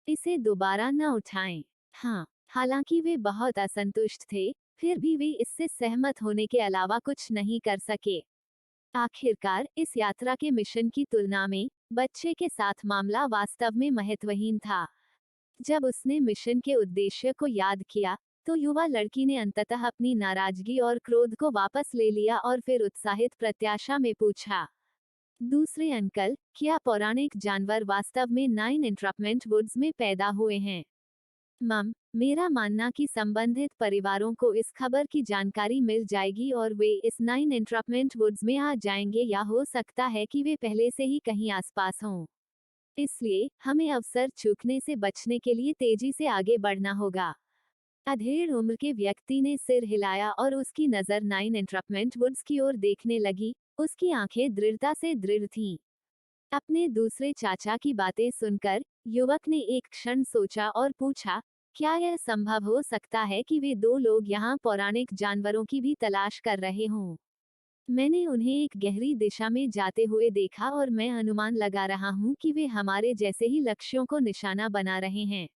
इसे दोबारा न उठाएं। हाँ, हालांकि वे बहुत असंतुष्ट थे, फिर भी वे इससे सहमत होने के अलावा कुछ नहीं कर सके। आखिरकार इस यात्रा के मिशन की तुलना में बच्चे के साथ मामला वास्तव में महत्वहीन था। जब उसने मिशन के उद्देश्य को याद किया, तो युवा लड़की ने अंततः अपनी नाराजगी और क्रोध को वापस ले लिया और फिर उत्साहित प्रत्याशा में पूछा, दूसरे अंकल, क्या पौराणिक जानवर वास्तव में 9 इंट्रपमेंट वुड्स में पैदा हुए हैं? मम, मेरा मानना कि संबंधित परिवारों को इस खबर की जानकारी मिल जाएगी और वे इस 9 इंट्रपमेंट वुड्स में आ जाएंगे, या हो सकता है कि वे पहले से ही कहीं आसपास हों। इसलिए हमें अवसर चूकने से बचने के लिए तेजी से आगे बढ़ना होगा। अधेड़ उम्र के व्यक्ति ने सिर हिलाया और उसकी नजर 9 इंट्रपमेंट वुड्स की ओर देखने लगी। उसकी आंखें दृढ़ता से दृढ़ थीं। अपने दूसरे चाचा की बातें सुनकर युवक ने एक क्षण सोचा और पूछा, क्या यह संभव हो सकता है कि वे दो लोग यहाँ पौराणिक जानवरों की भी तलाश कर रहे हों? मैंने उन्हें एक गहरी दिशा में जाते हुए देखा और मैं अनुमान लगा रहा हूँ कि वे हमारे जैसे ही लक्ष्यों को निशाना बना रहे हैं।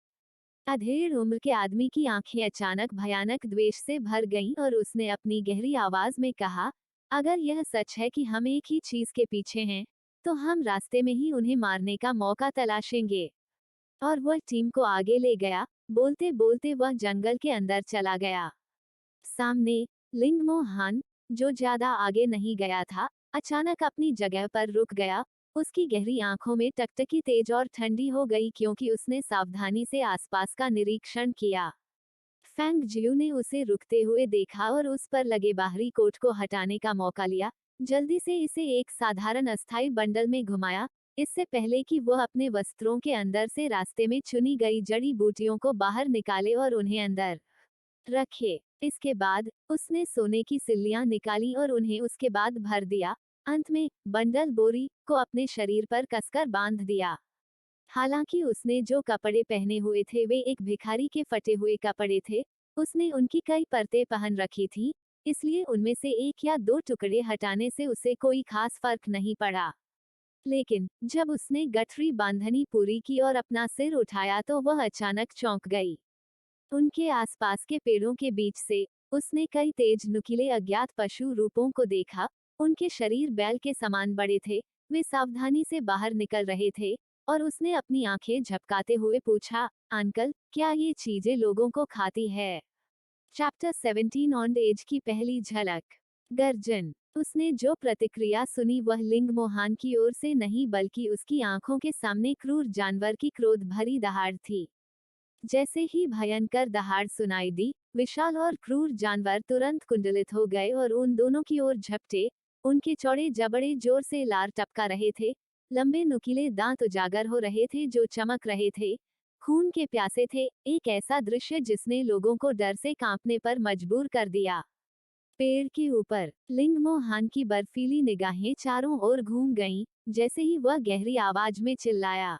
अधेड़ उम्र के आदमी की आंखें अचानक भयानक द्वेष से भर गईं और उसने अपनी गहरी आवाज में कहा, अगर यह सच है कि हम एक ही चीज के पीछे हैं, तो हम रास्ते में ही उन्हें मारने का मौका तलाशेंगे। और वह टीम को आगे ले गया। बोलते बोलते वह जंगल के अंदर चला गया। सामने लिंगमो हान, जो ज्यादा आगे नहीं गया था, अचानक अपनी जगह पर रुक गया। उसकी गहरी आंखों में टकटकी तेज और ठंडी हो गई क्योंकि उसने सावधानी से आसपास का निरीक्षण किया। फेंग जियू ने उसे रुकते हुए देखा और उस पर लगे बाहरी कोट को हटाने का मौका लिया। जल्दी से इसे एक साधारण अस्थायी बंडल में घुमाया, इससे पहले कि वह अपने वस्त्रों के अंदर से रास्ते में चुनी गई जड़ी बूटियों को बाहर निकाले और उन्हें अंदर रखे। इसके बाद उसने सोने की सिल्लियां निकाली और उन्हें उसके बाद भर दिया। अंत में बंडल बोरी को अपने शरीर पर कसकर बांध दिया। हालांकि उसने जो कपड़े पहने हुए थे वे एक भिखारी के फटे हुए कपड़े थे, उसने उनकी कई परतें पहन रखी थीं, इसलिए उनमें से एक या दो टुकड़े हटाने से उसे कोई खास फर्क नहीं पड़ा। लेकिन जब उसने गठरी बांधनी पूरी की और अपना सिर उठाया तो वह अचानक चौंक गई। उनके आसपास के पेड़ों के बीच से उसने कई तेज नुकीले अज्ञात पशु रूपों को देखा। उनके शरीर बैल के समान बड़े थे। वे सावधानी से बाहर निकल रहे थे और उसने अपनी आंखें झपकाते हुए पूछा, अंकल, क्या ये चीजें लोगों को खाती है? चैप्टर 17 ऑन एज की पहली झलक। गर्जन। उसने जो प्रतिक्रिया सुनी वह लिंग मोहान की ओर से नहीं बल्कि उसकी आंखों के सामने क्रूर जानवर की क्रोध भरी दहाड़ थी। जैसे ही भयंकर दहाड़ सुनाई दी, विशाल और क्रूर जानवर तुरंत कुंडलित हो गए और उन दोनों की ओर झपटे। उनके चौड़े जबड़े जोर से लार टपका रहे थे। लंबे नुकीले दांत उजागर हो रहे थे जो चमक रहे थे। खून के प्यासे थे। एक ऐसा दृश्य जिसने लोगों को डर से कांपने पर मजबूर कर दिया। पेड़ के ऊपर लिंगमो हान की बर्फीली निगाहें चारों ओर घूम गईं, जैसे ही वह गहरी आवाज में चिल्लाया।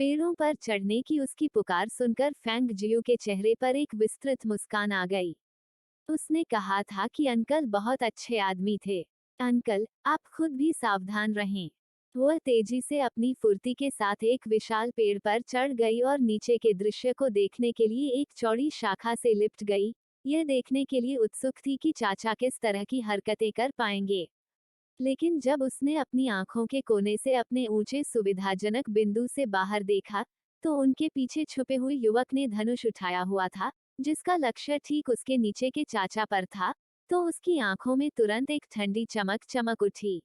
पेड़ों पर चढ़ने की उसकी पुकार सुनकर फेंग जियू के चेहरे पर एक विस्तृत मुस्कान आ गई। उसने कहा था कि अंकल बहुत अच्छे आदमी थे। अंकल, आप खुद भी सावधान रहें। वह तेजी से अपनी फुर्ती के साथ एक विशाल पेड़ पर चढ़ गई और नीचे के दृश्य को देखने के लिए एक चौड़ी शाखा से लिपट गई। यह देखने के लिए उत्सुक थी कि चाचा किस तरह की हरकतें कर पाएंगे। लेकिन जब उसने अपनी आंखों के कोने से अपने ऊंचे सुविधाजनक बिंदु से बाहर देखा, तो उनके पीछे छुपे हुए युवक ने धनुष उठाया हुआ था, जिसका लक्ष्य ठीक उसके नीचे के चाचा पर था। तो उसकी आंखों में तुरंत एक ठंडी चमक चमक उठी।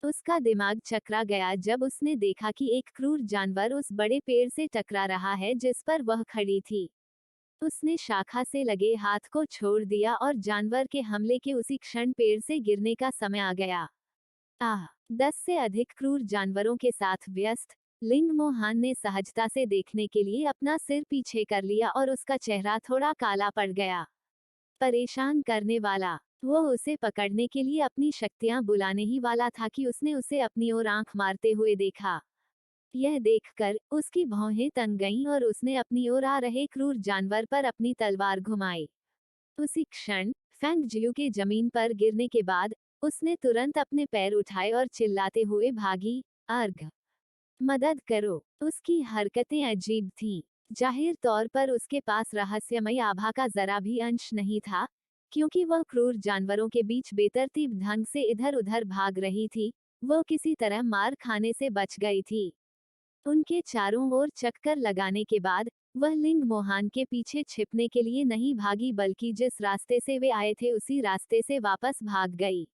उसका दिमाग चकरा गया जब उसने देखा कि एक क्रूर जानवर उस बड़े पेड़ से टकरा रहा है जिस पर वह खड़ी थी। उसने शाखा से लगे हाथ को छोड़ दिया और जानवर के हमले के उसी क्षण पेड़ से गिरने का समय आ गया। 10 से अधिक क्रूर जानवरों के साथ व्यस्त लिंग मोहान ने सहजता से देखने के लिए अपना सिर पीछे कर लिया और उसका चेहरा थोड़ा काला पड़ गया। परेशान करने वाला, वो उसे पकड़ने के लिए अपनी शक्तियां बुलाने ही वाला था कि उसने उसे अपनी ओर आंख मारते हुए देखा। यह देखकर उसकी भौहें तंग गईं और उसने अपनी ओर आ रहे क्रूर जानवर पर अपनी तलवार घुमाई। उसी क्षण फेंग जियू के जमीन पर गिरने के बाद उसने तुरंत अपने पैर उठाए और चिल्लाते हुए भागी, अर्घ, मदद करो। उसकी हरकतें अजीब थीं। जाहिर तौर पर उसके पास रहस्यमय आभा का जरा भी अंश नहीं था, क्योंकि वह क्रूर जानवरों के बीच बेतरतीब ढंग से इधर उधर भाग रही थी। वो किसी तरह मार खाने से बच गई थी। उनके चारों ओर चक्कर लगाने के बाद वह लिंग मोहान के पीछे छिपने के लिए नहीं भागी, बल्कि जिस रास्ते से वे आए थे उसी रास्ते से वापस भाग गई।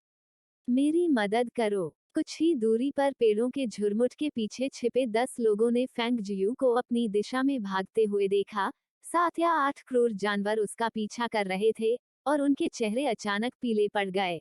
मेरी मदद करो। कुछ ही दूरी पर पेड़ों के झुरमुट के पीछे छिपे 10 लोगों ने फेंग जियू को अपनी दिशा में भागते हुए देखा। 7 या 8 क्रूर जानवर उसका पीछा कर रहे थे और उनके चेहरे अचानक पीले पड़ गए।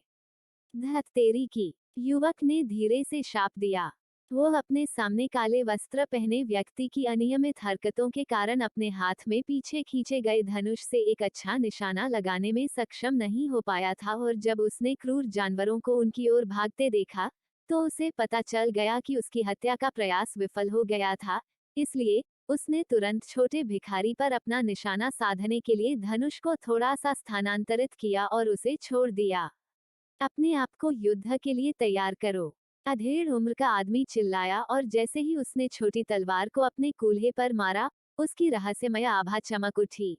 धत तेरी की, युवक ने धीरे से शाप दिया। वो अपने सामने काले वस्त्र पहने व्यक्ति की अनियमित हरकतों के कारण अपने हाथ में पीछे खींचे गए धनुष से एक अच्छा निशाना लगाने में सक्षम नहीं हो पाया था, और जब उसने क्रूर जानवरों को उनकी ओर भागते देखा, तो उसे पता चल गया कि उसकी हत्या का प्रयास विफल हो गया था। इसलिए उसने तुरंत छोटे भिखारी पर अपना निशाना साधने के लिए धनुष को थोड़ा सा स्थानांतरित किया और उसे छोड़ दिया। अपने आप को युद्ध के लिए तैयार करो, अधेड़ उम्र का आदमी चिल्लाया, और जैसे ही उसने छोटी तलवार को अपने कूल्हे पर मारा, उसकी रहस्यमय आभा चमक उठी।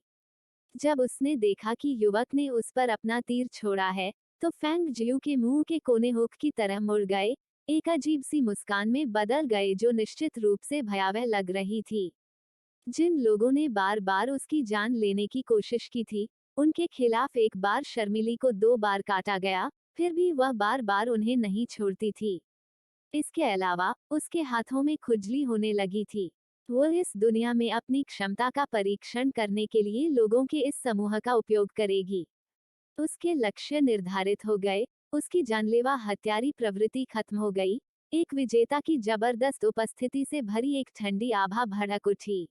जब उसने देखा कि युवक ने उस पर अपना तीर छोड़ा है, तो फेंग जियू के मुंह के कोने हुक की तरह मुड़ गए, एक अजीब सी मुस्कान में बदल गए जो निश्चित रूप से भयावह लग रही थी। जिन लोगों ने बार बार उसकी जान लेने की कोशिश की थी, उनके खिलाफ एक बार शर्मिली को 2 बार काटा गया, फिर भी वह बार बार उन्हें नहीं छोड़ती थी। इसके अलावा उसके हाथों में खुजली होने लगी थी। वो इस दुनिया में अपनी क्षमता का परीक्षण करने के लिए लोगों के इस समूह का उपयोग करेगी। उसके लक्ष्य निर्धारित हो गए, उसकी जानलेवा हत्यारी प्रवृत्ति खत्म हो गई। एक विजेता की जबरदस्त उपस्थिति से भरी एक ठंडी आभा भड़क उठी।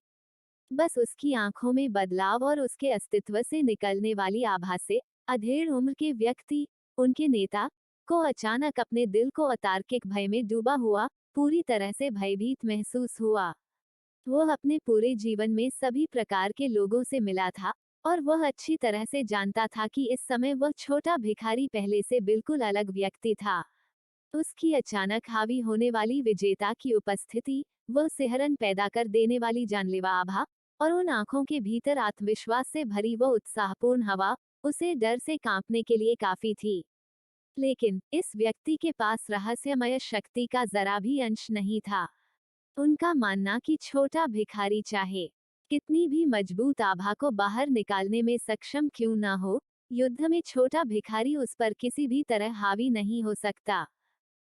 बस उसकी आंखों में बदलाव और उसके अस्तित्व से निकलने वाली आभा से अधेड़ उम्र के व्यक्ति, उनके नेता, को अचानक अपने दिल को अतार्किक भय में डूबा हुआ, पूरी तरह से भयभीत महसूस हुआ। वो अपने पूरे जीवन में सभी प्रकार के लोगों से मिला था, और वह अच्छी तरह से जानता था कि इस समय वह छोटा भिखारी पहले से बिल्कुल अलग व्यक्ति था। उसकी अचानक हावी होने वाली विजेता की उपस्थिति, वह सिहरन पैदा कर देने वाली जानलेवा आभा, और उन आंखों के भीतर आत्मविश्वास से भरी वो उत्साहपूर्ण हवा, उसे डर से कांपने के लिए काफी थी। लेकिन इस व्यक्ति के पास रहस्यमय शक्ति का जरा भी अंश नहीं था। उनका मानना कि छोटा भिखारी चाहे कितनी भी मजबूत आभा को बाहर निकालने में सक्षम क्यों ना हो, युद्ध में छोटा भिखारी उस पर किसी भी तरह हावी नहीं हो सकता।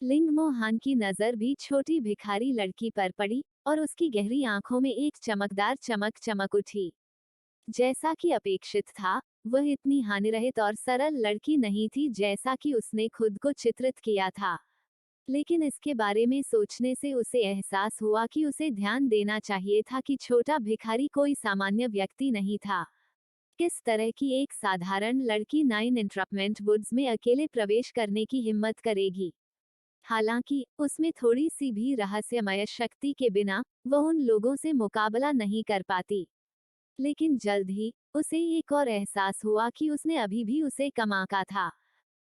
लिंग मोहान की नजर भी छोटी भिखारी लड़की पर पड़ी, और उसकी गहरी आंखों में एक चमकदार चमक चमक उठी। जैसा कि अपेक्षित था, वह इतनी हानिरहित और सरल लड़की नहीं थी जैसा कि उसने खुद को चित्रित किया था। लेकिन इसके बारे में सोचने से उसे एहसास हुआ कि उसे ध्यान देना चाहिए था कि छोटा भिखारी कोई सामान्य व्यक्ति नहीं था। किस तरह की एक साधारण लड़की 9 इंट्रपमेंट वुड्स में अकेले प्रवेश करने की हिम्मत करेगी? हालांकि उसमें थोड़ी सी भी रहस्यमय शक्ति के बिना वह उन लोगों से मुकाबला नहीं कर पाती। लेकिन जल्द ही उसे एक और एहसास हुआ कि उसने अभी भी उसे कम आंका था।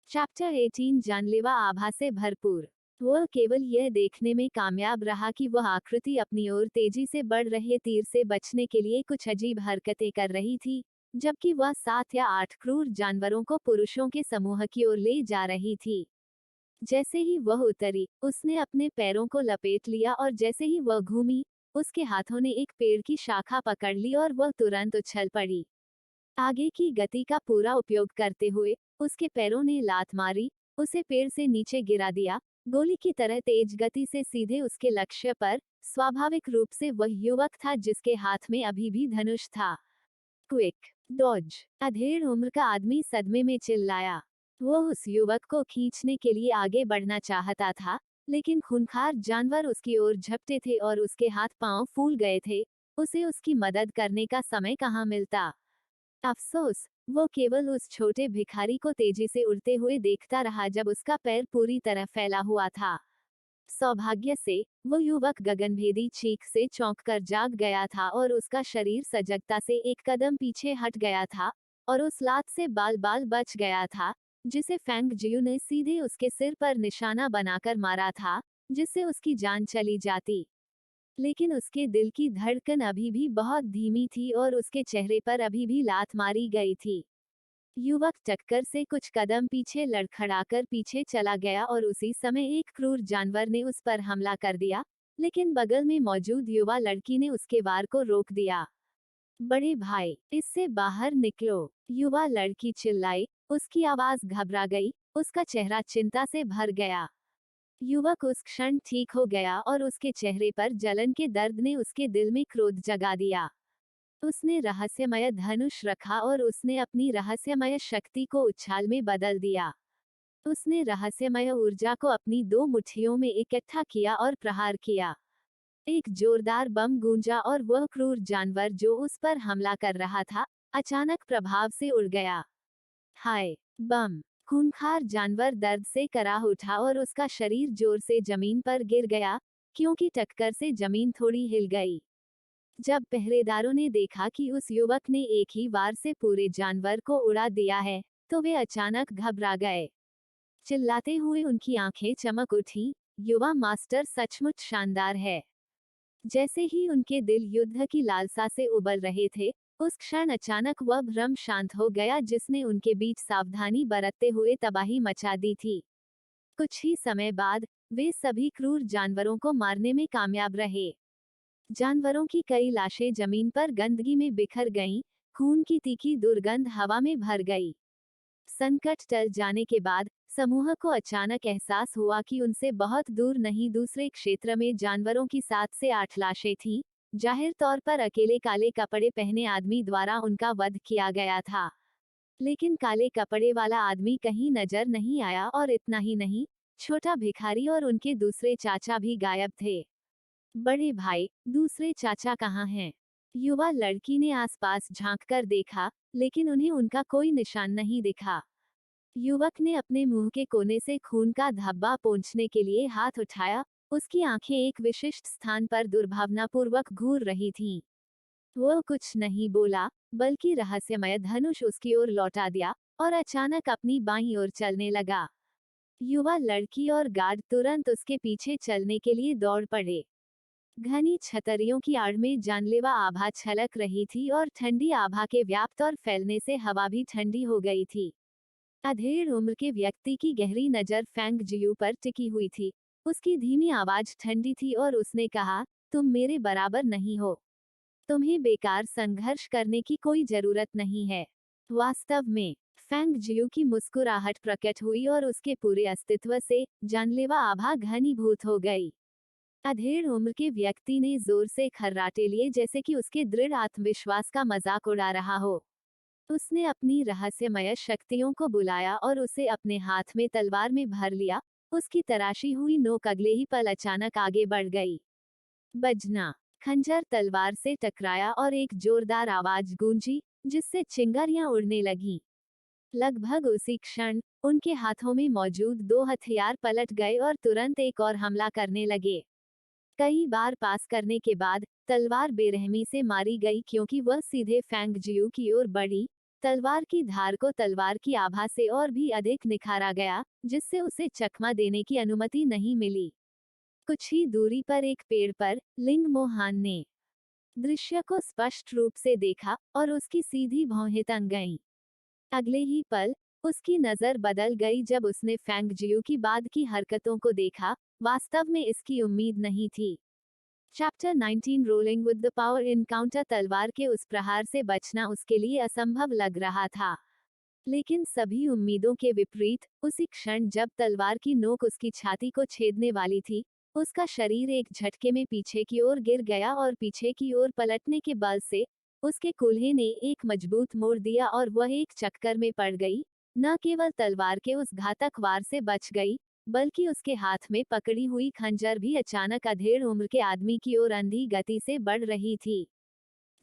चैप्टर 18 जानलेवा आभा से भरपूर। वह केवल यह देखने में कामयाब रहा कि वह आकृति अपनी ओर तेजी से बढ़ रहे तीर से बचने के लिए कुछ अजीब हरकतें कर रही थी, जबकि वह 7 या 8 क्रूर जानवरों को पुरुषों के समूह की ओर ले जा रही थी। जैसे ही वह उतरी, उसने अपने पैरों को लपेट लिया और जैसे ही वह घूमी, उसके हाथों ने एक पेड़ की शाखा पकड़ ली और वह तुरंत उछल पड़ी। आगे की गति का पूरा उपयोग करते हुए उसके पैरों ने लात मारी, उसे पेड़ से नीचे गिरा दिया, गोली की तरह तेज गति से सीधे उसके लक्ष्य पर। स्वाभाविक रूप से वह युवक था जिसके हाथ में अभी भी धनुष था। क्विक डॉज, अधेड़ उम्र का आदमी सदमे में चिल्लाया। वह उस युवक को खींचने के लिए आगे बढ़ना चाहता था, लेकिन खूंखार जानवर उसकी ओर झपटे थे और उसके हाथ पांव फूल गए थे। उसे उसकी मदद करने का समय कहाँ मिलता। अफसोस, वो केवल उस छोटे भिखारी को तेजी से उड़ते हुए देखता रहा जब उसका पैर पूरी तरह फैला हुआ था। सौभाग्य से वो युवक गगनभेदी चीख से चौंककर जाग गया था और उसका शरीर सजगता से एक कदम पीछे हट गया था और उस लात से बाल बाल बच गया था, जिसे फेंग जियू ने सीधे उसके सिर पर निशाना बनाकर मारा था, जिससे उसकी जान चली जाती। लेकिन उसके दिल की धड़कन अभी भी बहुत धीमी थी और उसके चेहरे पर अभी भी लात मारी गई थी। युवक टक्कर से कुछ कदम पीछे लड़खड़ाकर पीछे चला गया और उसी समय एक क्रूर जानवर ने उस पर हमला कर दिया, लेकिन बगल में मौजूद युवा लड़की ने उसके वार को रोक दिया। बड़े भाई, इससे बाहर निकलो, युवा लड़की चिल्लाई, उसकी आवाज घबरा गई, उसका चेहरा चिंता से भर गया। युवक उस क्षण ठीक हो गया और उसके चेहरे पर जलन के दर्द ने उसके दिल में क्रोध जगा दिया। उसने रहस्यमय धनुष रखा और उसने अपनी रहस्यमय शक्ति को उछाल में बदल दिया। उसने रहस्यमय ऊर्जा को अपनी दो मुट्ठियों में इकट्ठा किया और प्रहार किया। एक जोरदार बम गूंजा और वह क्रूर जानवर जो उस पर हमला कर रहा था, अचानक प्रभाव से उड़ गया। हाय! बम! खूंखार जानवर दर्द से कराह उठा और उसका शरीर जोर से जमीन पर गिर गया, क्योंकि टक्कर से जमीन थोड़ी हिल गई। जब पहरेदारों ने देखा कि उस युवक ने एक ही वार से पूरे जानवर को उड़ा दिया है, तो वे अचानक घबरा गए। चिल्लाते हुए उनकी आंखें चमक उठी, युवा मास्टर सचमुच शानदार है। जैसे ही उनके दिल युद्ध की लालसा से उबल रहे थे, उस क्षण अचानक वह भ्रम शांत हो गया जिसने उनके बीच सावधानी बरतते हुए तबाही मचा दी थी। कुछ ही समय बाद, वे सभी क्रूर जानवरों को मारने में कामयाब रहे। जानवरों की कई लाशें जमीन पर गंदगी में बिखर गईं, खून की तीखी दुर्गंध हवा में भर गई। संकट टल जाने के बाद समूह को अचानक एहसास हुआ कि उनसे बहुत दूर नहीं दूसरे क्षेत्र में जानवरों की 7 से 8 लाशें थीं। जाहिर तौर पर अकेले काले कपड़े पहने आदमी द्वारा उनका वध किया गया था। लेकिन काले कपड़े वाला आदमी कहीं नजर नहीं आया और इतना ही नहीं, छोटा भिखारी और उनके दूसरे चाचा भी गायब थे। बड़े भाई, दूसरे चाचा कहाँ हैं? युवा लड़की ने आसपास झांककर देखा, लेकिन उन्हें उनका कोई निशान नहीं दिखा। युवक ने अपने मुंह के कोने से खून का धब्बा पोंछने के लिए हाथ उठाया, उसकी आंखें एक विशिष्ट स्थान पर दुर्भावनापूर्वक घूर रही थीं। वह कुछ नहीं बोला, बल्कि रहस्यमय धनुष उसकी ओर लौटा दिया और अचानक अपनी बाईं ओर चलने लगा। युवा लड़की और गार्ड तुरंत उसके पीछे चलने के लिए दौड़ पड़े। घनी छतरियों की आड़ में जानलेवा आभा छलक रही थी और ठंडी आभा के व्याप्त और फैलने से हवा भी ठंडी हो गई थी। अधेड़ उम्र के व्यक्ति की गहरी नजर फेंग जियू पर टिकी हुई थी। उसकी धीमी आवाज ठंडी थी और उसने कहा, तुम मेरे बराबर नहीं हो। तुम्हें बेकार संघर्ष करने की कोई जरूरत नहीं है। वास्तव में, फेंग जियू की मुस्कुराहट प्रकट हुई और उसके पूरे अस्तित्व से जानलेवा आभा घनीभूत हो गई। अधेड़ उम्र के व्यक्ति ने जोर से खर्राटे लिए जैसे कि उसके दृढ़ आत्मविश्वास का मजाक उड़ा रहा हो। उसने अपनी रहस्यमय शक्तियों को बुलाया और उसे अपने हाथ में तलवार में भर लिया। उसकी तराशी हुई नोक अगले ही पल अचानक आगे बढ़ गई। बजना, खंजर तलवार से टकराया और एक जोरदार आवाज गूंजी, जिससे चिंगारियां उड़ने लगीं। लगभग उसी क्षण, उनके हाथों में मौजूद दो हथियार पलट गए और तुरंत एक और हमला करने लगे। कई बार पास करने के बाद, तलवार बेरहमी से मारी गई क्योंकि वह सीधे फेंग जियू की ओर बढ़ी। तलवार की धार को तलवार की आभा से और भी अधिक निखारा गया, जिससे उसे चकमा देने की अनुमति नहीं मिली। कुछ ही दूरी पर एक पेड़ पर, लिंग मोहान ने दृश्य को स्पष्ट रूप से देखा और उसकी सीधी भौहें तन गईं। अगले ही पल, उसकी नजर बदल गई जब उसने फेंग जियू की बाद की हरकतों को देखा। वास्तव में इसकी उम्मीद नहीं थी। Chapter 19 rolling with the power encounter तलवार के उस प्रहार से बचना उसके लिए असंभव लग रहा था। लेकिन सभी उम्मीदों के विपरीत, उसी क्षण जब तलवार की नोक उसकी छाती को छेदने वाली थी, उसका शरीर एक झटके में पीछे की ओर गिर गया और पीछे की ओर पलटने के बल से उसके कूल्हे ने एक मजबूत मोड़ दिया और वह एक चक्कर में पड़ गई। न केवल तलवार के उस घातक वार से बच गई, बल्कि उसके हाथ में पकड़ी हुई खंजर भी अचानक अधेड़ उम्र के आदमी की ओर अंधी गति से बढ़ रही थी।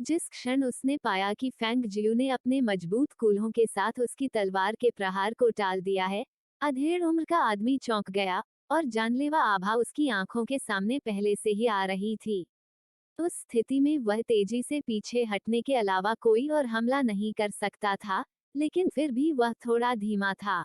जिस क्षण उसने पाया कि फेंग जियू ने अपने मजबूत कूल्हों के साथ उसकी तलवार के प्रहार को टाल दिया है, अधेड़ उम्र का आदमी चौंक गया और जानलेवा आभा उसकी आंखों के सामने पहले से ही आ रही थी। उस स्थिति में वह तेजी से पीछे हटने के अलावा कोई और हमला नहीं कर सकता था, लेकिन फिर भी वह थोड़ा धीमा था।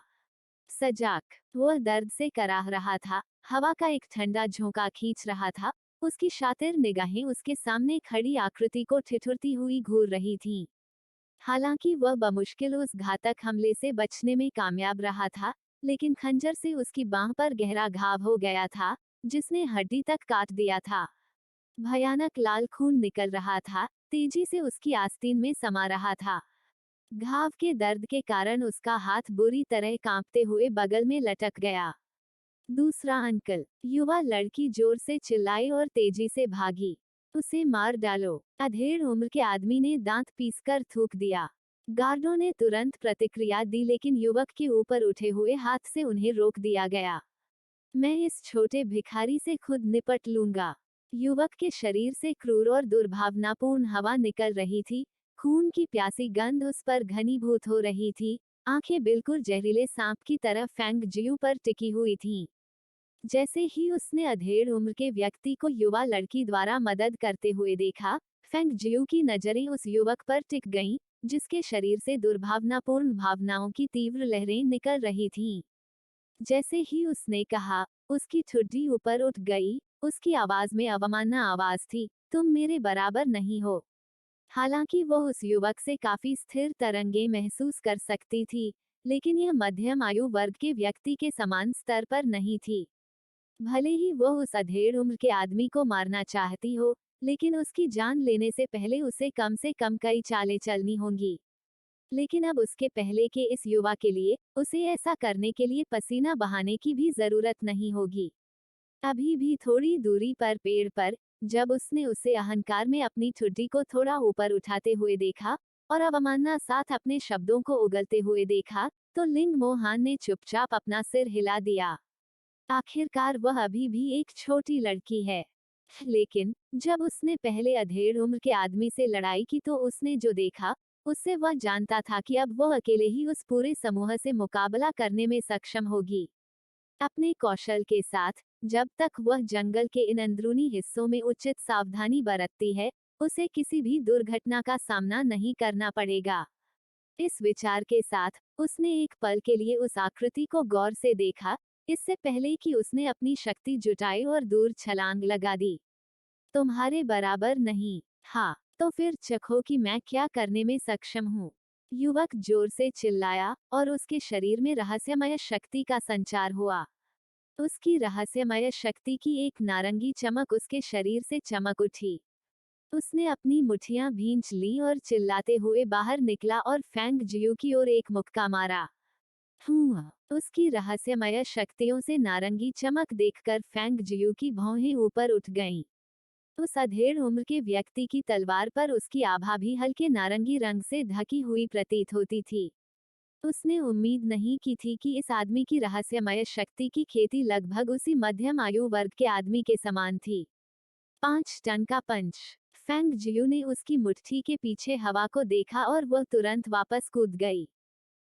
सजाग, वह दर्द से कराह रहा था। हवा का एक ठंडा झोंका खींच रहा था। उसकी शातिर निगाहें उसके सामने खड़ी आकृति को ठिठुरती हुई घूर रही थीं। हालांकि वह बमुश्किल उस घातक हमले से बचने में कामयाब रहा था, लेकिन खंजर से उसकी बांह पर गहरा घाव हो गया था, जिसने हड्डी तक काट दिया था। भयानक लाल खून निकल रहा था, तेजी से उसकी आस्तीन में समा रहा था। घाव के दर्द के कारण उसका हाथ बुरी तरह कांपते हुए बगल में लटक गया। दूसरा अंकल, युवा लड़की जोर से चिल्लाई और तेजी से भागी। उसे मार डालो, अधेड़ उम्र के आदमी ने दांत पीसकर थूक दिया। गार्डों ने तुरंत प्रतिक्रिया दी, लेकिन युवक के ऊपर उठे हुए हाथ से उन्हें रोक दिया गया। मैं इस छोटे भिखारी से खुद निपट लूंगा। युवक के शरीर से क्रूर और दुर्भावनापूर्ण हवा निकल रही थी। खून की प्यासी गंध उस पर घनीभूत हो रही थी। आंखें बिल्कुल जहरीले सांप की तरह फेंग जियू पर टिकी हुई थीं। जैसे ही उसने अधेड़ उम्र के व्यक्ति को युवा लड़की द्वारा मदद करते हुए देखा, फेंग जियू की नजरें उस युवक पर टिक गईं, जिसके शरीर से दुर्भावनापूर्ण भावनाओं की तीव्र लहरें निकल रही थीं। जैसे ही उसने कहा, उसकी ठुड्डी ऊपर उठ गई। उसकी आवाज में अवमानना आवाज थी, तुम मेरे बराबर नहीं हो। हालांकि वह उस युवक से काफी स्थिर तरंगे महसूस कर सकती थी, लेकिन यह मध्यम आयु वर्ग के व्यक्ति के समान स्तर पर नहीं थी। भले ही वह उस अधेड़ उम्र के आदमी को मारना चाहती हो, लेकिन उसकी जान लेने से पहले उसे कम से कम कई चालें चलनी होंगी। लेकिन अब उसके पहले के इस युवा के लिए, उसे ऐसा करने के लिए पसीना बहाने की भी जरूरत नहीं होगी। अभी भी थोड़ी दूरी पर पेड़ पर, जब उसने उसे अहंकार में अपनी ठुड्डी को थोड़ा ऊपर उठाते हुए देखा और अवमानना साथ अपने शब्दों को उगलते हुए देखा, तो लिंग मोहान ने चुपचाप अपना सिर हिला दिया। आखिरकार वह अभी भी एक छोटी लड़की है। लेकिन जब उसने पहले अधेड़ उम्र के आदमी से लड़ाई की तो उसने जो देखा, उससे वह जानता था कि अब वह अकेले ही उस पूरे समूह से मुकाबला करने में सक्षम होगी। अपने कौशल के साथ, जब तक वह जंगल के इन अंदरूनी हिस्सों में उचित सावधानी बरतती है, उसे किसी भी दुर्घटना का सामना नहीं करना पड़ेगा। इस विचार के साथ, उसने एक पल के लिए उस आकृति को गौर से देखा, इससे पहले कि उसने अपनी शक्ति जुटाई और दूर छलांग लगा दी। तुम्हारे बराबर नहीं। हाँ, तो फिर चखो कि मैं क्या करने में सक्षम हूँ। युवक जोर से चिल्लाया और उसके शरीर में रहस्यमय शक्ति का संचार हुआ। उसकी रहस्यमय शक्ति की एक नारंगी चमक उसके शरीर से चमक उठी। उसने अपनी मुट्ठियां भींच ली और चिल्लाते हुए बाहर निकला और फेंग जियू की ओर एक मुक्का मारा। उसकी रहस्यमय शक्तियों से नारंगी चमक देखकर फेंग जियू की भौहें ऊपर उठ गईं। उस अधेड़ उम्र के व्यक्ति की तलवार पर उसकी आभा भी हल्के नारंगी रंग से ढकी हुई प्रतीत होती थी। उसने उम्मीद नहीं की थी कि इस आदमी की रहस्यमय शक्ति की खेती लगभग उसी मध्यम आयु वर्ग के आदमी के समान थी। 5 टन का पंच। फेंग जियू ने उसकी मुट्ठी के पीछे हवा को देखा और वह तुरंत वापस कूद गई।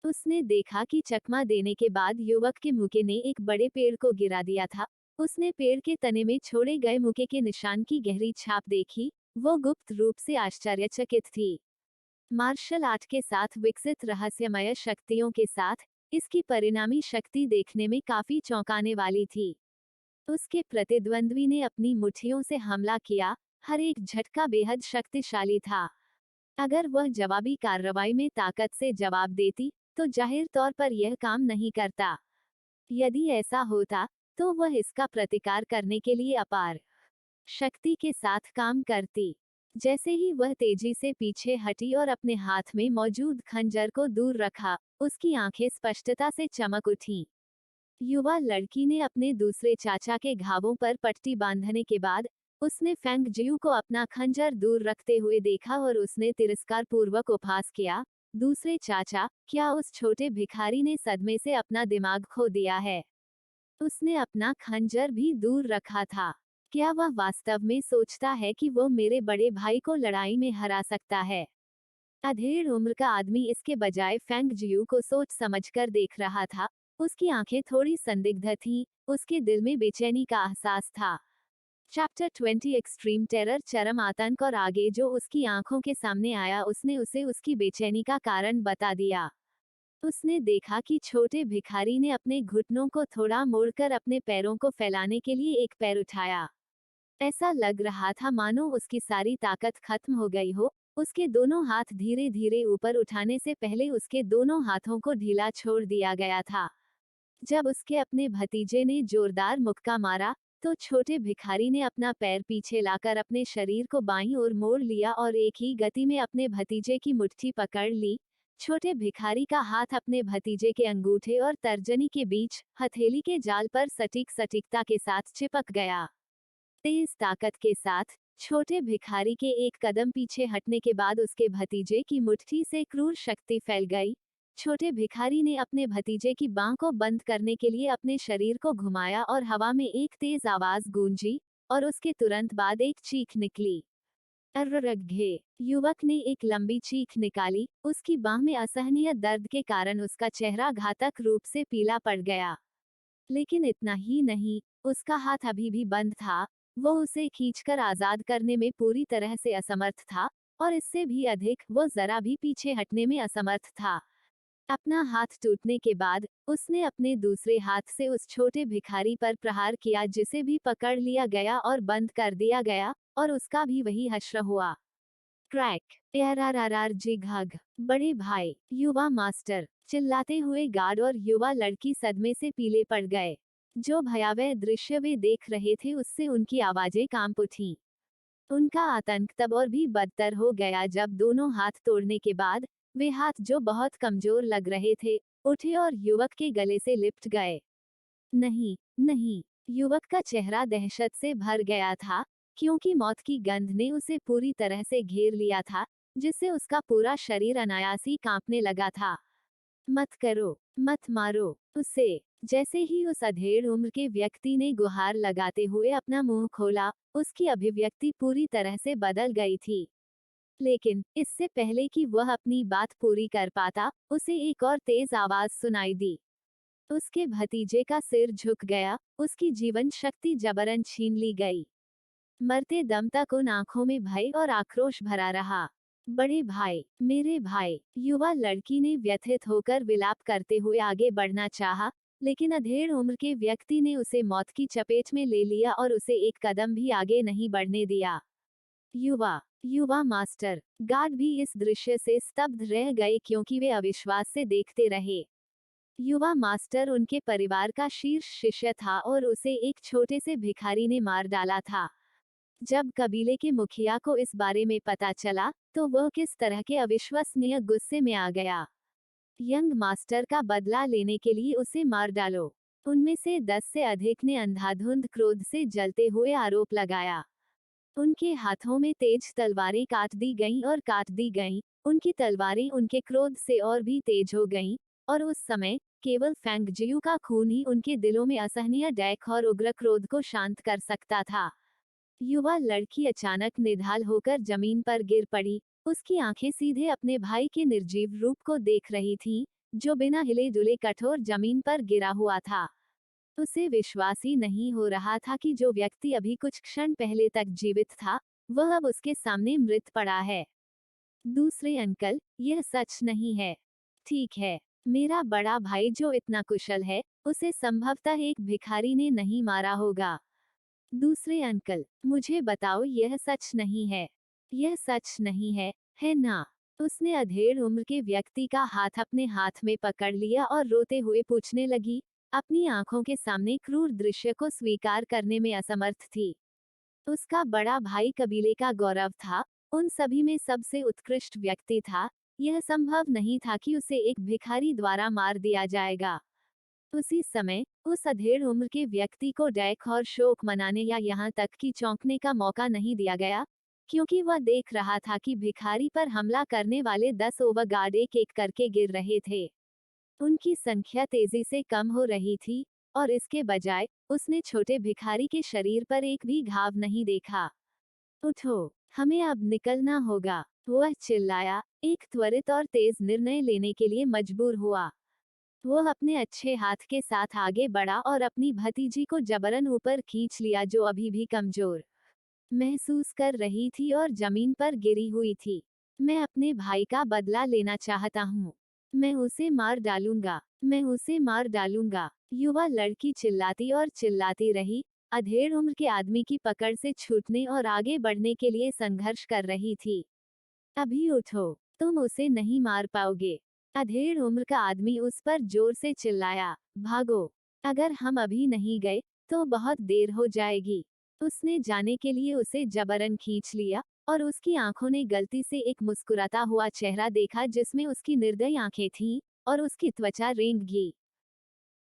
उसने देखा कि चकमा देने के बाद युवक के मुके ने एक बड़े पेड़ को गिरा दिया था। उसने पेड़ के तने में छोड़े गए मुके के निशान की गहरी छाप देखी। वो गुप्त रूप से आश्चर्यचकित थी। मार्शल आर्ट के साथ विकसित रहस्यमय शक्तियों के साथ, इसकी परिणामी शक्ति देखने में काफी चौंकाने वाली थी। उसके प्रतिद्वंद्वी ने अपनी मुट्ठियों से हमला किया। हर एक झटका बेहद शक्तिशाली था। अगर वह जवाबी कार्रवाई में ताकत से जवाब देती, तो जाहिर तौर पर यह काम नहीं करता। यदि ऐसा होता तो वह इसका प्रतिकार करने के लिए अपार शक्ति के साथ काम करती। जैसे ही वह तेजी से पीछे हटी और अपने हाथ में मौजूद खंजर को दूर रखा, उसकी आंखें स्पष्टता से चमक उठीं। युवा लड़की ने अपने दूसरे चाचा के घावों पर पट्टी बांधने के बाद उसने फेंग जियू को अपना खंजर दूर रखते हुए देखा और उसने तिरस्कार पूर्वक उपहास किया, दूसरे चाचा, क्या उस छोटे भिखारी ने सदमे से अपना दिमाग खो दिया है? उसने अपना खंजर भी दूर रखा था। क्या वह वास्तव में सोचता है कि वो मेरे बड़े भाई को लड़ाई में हरा सकता है? अधेड़ उम्र का आदमी इसके बजाय फेंग जियू को सोच समझकर देख रहा था। उसकी आंखें थोड़ी संदिग्ध थीं, उसके दिल में बेचैनी का एहसास था। चैप्टर 20 एक्सट्रीम टेरर चरम आतंक और आगे जो उसकी आंखों के सामने आया उसने उसे उसकी बेचैनी का कारण बता दिया। उसने देखा कि छोटे भिखारी ने अपने घुटनों को थोड़ा मोड़कर अपने पैरों को फैलाने के लिए एक पैर उठाया। ऐसा लग रहा था मानो उसकी सारी ताकत खत्म हो गई हो। उसके दोनों हाथ धीरे धीरे ऊपर उठाने से पहले उसके दोनों हाथों को ढीला छोड़ दिया गया था। जब उसके अपने भतीजे ने जोरदार मुक्का मारा, तो छोटे भिखारी ने अपना पैर पीछे लाकर अपने शरीर को बाईं ओर मोड़ लिया और एक ही गति में अपने भतीजे की मुट्ठी पकड़ ली। छोटे भिखारी का हाथ अपने भतीजे के अंगूठे और तर्जनी के बीच हथेली के जाल पर सटीकता के साथ चिपक गया। तेज ताकत के साथ छोटे भिखारी के एक कदम पीछे हटने के बाद उसके भतीजे की मुट्ठी से क्रूर शक्ति फैल गई। छोटे भिखारी ने अपने भतीजे की बांह को बंद करने के लिए अपने शरीर को घुमाया और हवा में एक तेज आवाज गूंजी और उसके तुरंत बाद एक चीख निकली। अर्ररघे! युवक ने एक लंबी चीख निकाली। उसकी बांह में असहनीय दर्द के कारण उसका चेहरा घातक रूप से पीला पड़ गया। लेकिन इतना ही नहीं, उसका हाथ अभी भी बंद था। वो उसे खींचकर आजाद करने में पूरी तरह से असमर्थ था, और इससे भी अधिक, वो जरा भी पीछे हटने में असमर्थ था। अपना हाथ टूटने के बाद उसने अपने दूसरे हाथ से उस छोटे भिखारी पर प्रहार किया जिसे भी पकड़ लिया गया और बंद कर दिया गया, और उसका भी वही हश्र हुआ। क्रैक! जी घग! बड़े भाई! युवा मास्टर! चिल्लाते हुए गार्ड और युवा लड़की सदमे से पीले पड़ गए। जो भयावह दृश्य वे देख रहे थे उससे उनकी आवाजें कांप उठीं। उनका आतंक तब और भी बदतर हो गया जब दोनों हाथ तोड़ने के बाद वे हाथ जो बहुत कमजोर लग रहे थे, उठे और युवक के गले से लिपट गए। नहीं, नहीं! युवक का चेहरा दहशत से भर गया था, क्योंकि मौत की गंध ने उसे पूरी तरह से घेर लिया था, जिससे उसका पूरा शरीर अनायासी कांपने लगा था। मत करो, मत मारो उसे! जैसे ही उस अधेड़ उम्र के व्यक्ति ने गुहार लगाते हुए अपना मुंह खोला, उसकी अभिव्यक्ति पूरी तरह से बदल गई थी। लेकिन इससे पहले कि वह अपनी बात पूरी कर पाता, उसे एक और तेज आवाज सुनाई दी। उसके भतीजे का सिर झुक गया, उसकी जीवन शक्ति जबरन छीन ली गई। मरते दम तक उन आंखों में भय और आक्रोश भरा रहा। बड़े भाई, मेरे भाई! युवा लड़की ने व्यथित होकर विलाप करते हुए आगे बढ़ना चाहा, लेकिन अधेड़ उम्र के व्यक्ति ने उसे मौत की चपेट में ले लिया और उसे एक कदम भी आगे नहीं बढ़ने दिया। युवा मास्टर! गार्ड भी इस दृश्य से स्तब्ध रह गए क्योंकि वे अविश्वास से देखते रहे। युवा मास्टर उनके परिवार का शीर्ष शिष्य था और उसे एक छोटे से भिखारी ने मार डाला था। जब कबीले के मुखिया को इस बारे में पता चला, तो वह किस तरह के अविश्वसनीय गुस्से में आ गया। यंग मास्टर का बदला लेने के लिए उसे मार डालो। उनमें से 10 से अधिक ने अंधाधुंध क्रोध से जलते हुए आरोप लगाया। उनके हाथों में तेज तलवारें काट दी गईं और काट दी गईं। उनकी तलवारें उनके क्रोध से और भी तेज हो गईं, और उस समय केवल फेंग जियू का खून ही उनके दिलों में असहनीय डैक और उग्र क्रोध को शांत कर सकता था। युवा लड़की अचानक निढाल होकर जमीन पर गिर पड़ी। उसकी आंखें सीधे अपने भाई के निर्जीव रूप को देख रही थीं, जो बिना हिले डुले कठोर जमीन पर गिरा हुआ था। उसे विश्वास ही नहीं हो रहा था कि जो व्यक्ति अभी कुछ क्षण पहले तक जीवित था, वह अब उसके सामने मृत पड़ा है। दूसरे अंकल, यह सच नहीं है। ठीक है, मेरा बड़ा भाई जो इतना कुशल है, उसे संभवतः एक भिखारी ने नहीं मारा होगा। दूसरे अंकल, मुझे बताओ यह सच नहीं है। यह सच नहीं है ना? उसने अधेड़ उम्र के व्यक्ति का हाथ अपने हाथ में पकड़ लिया और रोते हुए पूछने लगी, अपनी आंखों के सामने क्रूर दृश्य को स्वीकार करने में असमर्थ थी। उसका बड़ा भाई कबीले का गौरव था, उन सभी में सबसे उत्कृष्ट व्यक्ति था। यह संभव नहीं था कि उसे एक भिखारी द्वारा मार दिया जाएगा। उसी समय उस अधेड़ उम्र के व्यक्ति को डैक और शोक मनाने या यहाँ तक कि चौंकने का मौका नहीं दिया गया, क्योंकि वह देख रहा था कि भिखारी पर हमला करने वाले 10 ओवरगार्ड एक एक करके गिर रहे थे। उनकी संख्या तेजी से कम हो रही थी, और इसके बजाय उसने छोटे भिखारी के शरीर पर एक भी घाव नहीं देखा। उठो, हमें अब निकलना होगा, वह चिल्लाया, एक त्वरित और तेज निर्णय लेने के लिए मजबूर हुआ। वह अपने अच्छे हाथ के साथ आगे बढ़ा और अपनी भतीजी को जबरन ऊपर खींच लिया, जो अभी भी कमजोर महसूस कर रही थी और जमीन पर गिरी हुई थी। मैं अपने भाई का बदला लेना चाहता हूँ। मैं उसे मार डालूंगा, मैं उसे मार डालूंगा। युवा लड़की चिल्लाती और चिल्लाती रही, अधेड़ उम्र के आदमी की पकड़ से छूटने और आगे बढ़ने के लिए संघर्ष कर रही थी। अभी उठो, तुम उसे नहीं मार पाओगे। अधेड़ उम्र का आदमी उस पर जोर से चिल्लाया, भागो, अगर हम अभी नहीं गए तो बहुत देर हो जाएगी। उसने जाने के लिए उसे जबरन खींच लिया, और उसकी आंखों ने गलती से एक मुस्कुराता हुआ चेहरा देखा जिसमें उसकी निर्दयी आंखें थीं, और उसकी त्वचा रेंग गई।